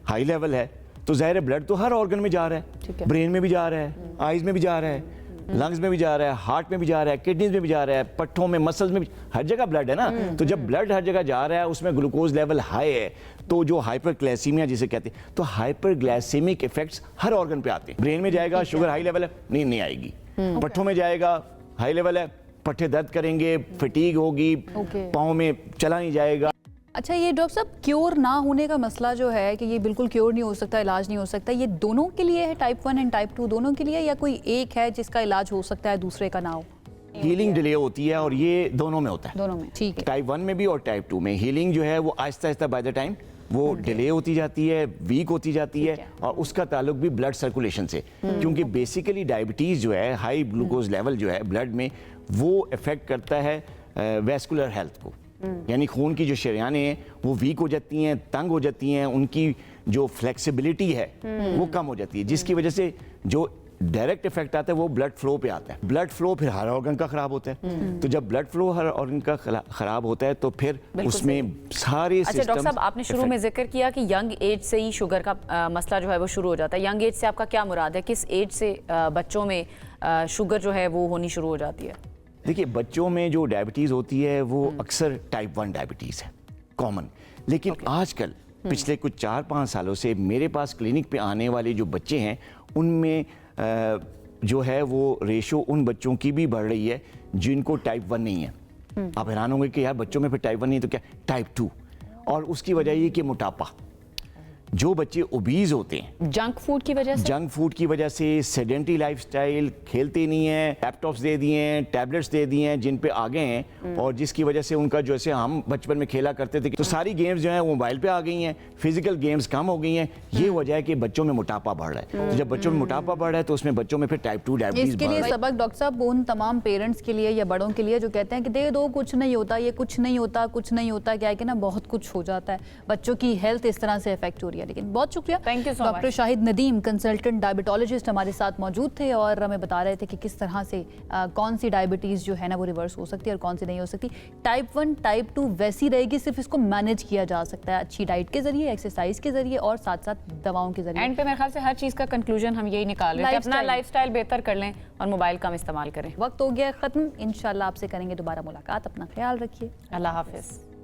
हाई लेवल है, तो ज़ाहिर है ब्लड तो हर ऑर्गन में जा रहा है, ब्रेन में भी जा रहा है, आइज़ में भी जा रहा है, लंग्स में भी जा रहा है, हार्ट में भी जा रहा है, किडनीज में भी जा रहा है, पट्ठों में, मसल्स में भी, हर जगह ब्लड है ना। तो जब ब्लड हर जगह जा रहा है, उसमें ग्लूकोज लेवल हाई है, तो जो हाइपरग्लाइसीमिया जिसे कहते हैं, तो हाइपरग्लाइसेमिक इफेक्ट्स हर ऑर्गन पे आते हैं। ब्रेन में जाएगा, शुगर हाई लेवल है, नींद नहीं आएगी। पट्ठों में जाएगा, हाई लेवल है, पट्टे दर्द करेंगे, फटीग होगी, पाँव में चला नहीं जाएगा। अच्छा, ये डॉक्टर साहब, क्योर ना होने का मसला जो है कि ये बिल्कुल क्योर नहीं हो सकता, इलाज नहीं हो सकता, ये दोनों के लिए है, टाइप 1 एंड टाइप 2 दोनों के लिए, या कोई एक है जिसका इलाज हो सकता है दूसरे का ना हो? हीलिंग डिले होती है, और ये दोनों में होता है, दोनों में। ठीक है, टाइप 1 में भी और टाइप 2 में। हीलिंग जो है वो Aahista Aahista by the time वो डिले होती जाती है, वीक होती जाती है, और उसका ताल्लुक भी ब्लड सर्कुलेशन से, क्योंकि बेसिकली डायबिटीज़ जो है, हाई ग्लूकोज लेवल जो है ब्लड में, वो इफेक्ट करता है वैस्कुलर हेल्थ को, यानी खून की जो शरियानें हैं वो वीक हो जाती हैं, तंग हो जाती हैं, उनकी जो फ्लेक्सिबिलिटी है वो कम हो जाती है, जिसकी वजह से जो डायरेक्ट इफेक्ट आता है वो ब्लड फ्लो पे आता है। ब्लड फ्लो फिर हर ऑर्गन का खराब होता है, तो जब ब्लड फ्लो हर ऑर्गन का खराब होता है तो फिर उसमें सारे अच्छा डॉक्टर साहब, आपने शुरू में जिक्र किया कि यंग एज से ही शुगर का मसला जो है वो शुरू हो जाता है। यंग एज से आपका क्या मुराद है? किस एज से बच्चों में शुगर जो है वो होनी शुरू हो जाती है? देखिए, बच्चों में जो डायबिटीज़ होती है वो अक्सर टाइप 1 डायबिटीज़ है, कॉमन। लेकिन आजकल पिछले कुछ 4-5 सालों से मेरे पास क्लिनिक पे आने वाले जो बच्चे हैं उनमें जो है वो रेशो उन बच्चों की भी बढ़ रही है जिनको टाइप 1 नहीं है। आप हैरान होंगे कि यार बच्चों में फिर टाइप 1 नहीं तो क्या टाइप 2, और उसकी वजह ये कि मोटापा, जो बच्चे ओबीज होते हैं जंक फूड की वजह से सेडेंटरी लाइफस्टाइल, खेलते नहीं हैं, लैपटॉप्स दे दिए हैं, टैबलेट्स दे दिए हैं जिन पे आगे हैं, और जिसकी वजह से उनका जैसे हम बचपन में खेला करते थे तो सारी गेम्स जो हैं वो मोबाइल पे आ गई हैं, फिजिकल गेम्स कम हो गई हैं। ये वजह है कि बच्चों में मोटापा बढ़ रहा है। तो जब बच्चों में मोटापा बढ़ रहा है तो उसमें बच्चों में फिर टाइप 2 डायबिटीज। इसके लिए सबक डॉक्टर साहब उन तमाम पेरेंट्स के लिए या बड़ों के लिए जो कहते हैं कि दे दो, कुछ नहीं होता, ये कुछ नहीं होता, कुछ नहीं होता, क्या है कि ना बहुत कुछ हो जाता है, बच्चों की हेल्थ इस तरह से इफेक्ट हो रही है। लेकिन बहुत शुक्रिया, thank you so much. Doctor Shahid Nadeem consultant diabetologist हमारे साथ मौजूद थे और हमें बता रहे थे कि किस तरह से कौन सी डायबिटीज़ जो है ना वो रिवर्स हो सकती है और कौन सी नहीं हो सकती। टाइप 1 टाइप 2 वैसी रहेगी, सिर्फ इसको मैनेज किया जा सकता है अच्छी डाइट के जरिए, एक्सरसाइज के जरिए और साथ साथ दवाओं के जरिए। एंड पे मेरे ख्याल से हर चीज़ का कंक्लूजन हम यही निकाल रहे थे, अपना लाइफस्टाइल बेहतर कर लें और मोबाइल कम इस्तेमाल करें। वक्त हो गया ख़त्म, इंशाल्लाह आपसे करेंगे दोबारा मुलाकात। अपना ख्याल रखिए, अल्लाह हाफिज़।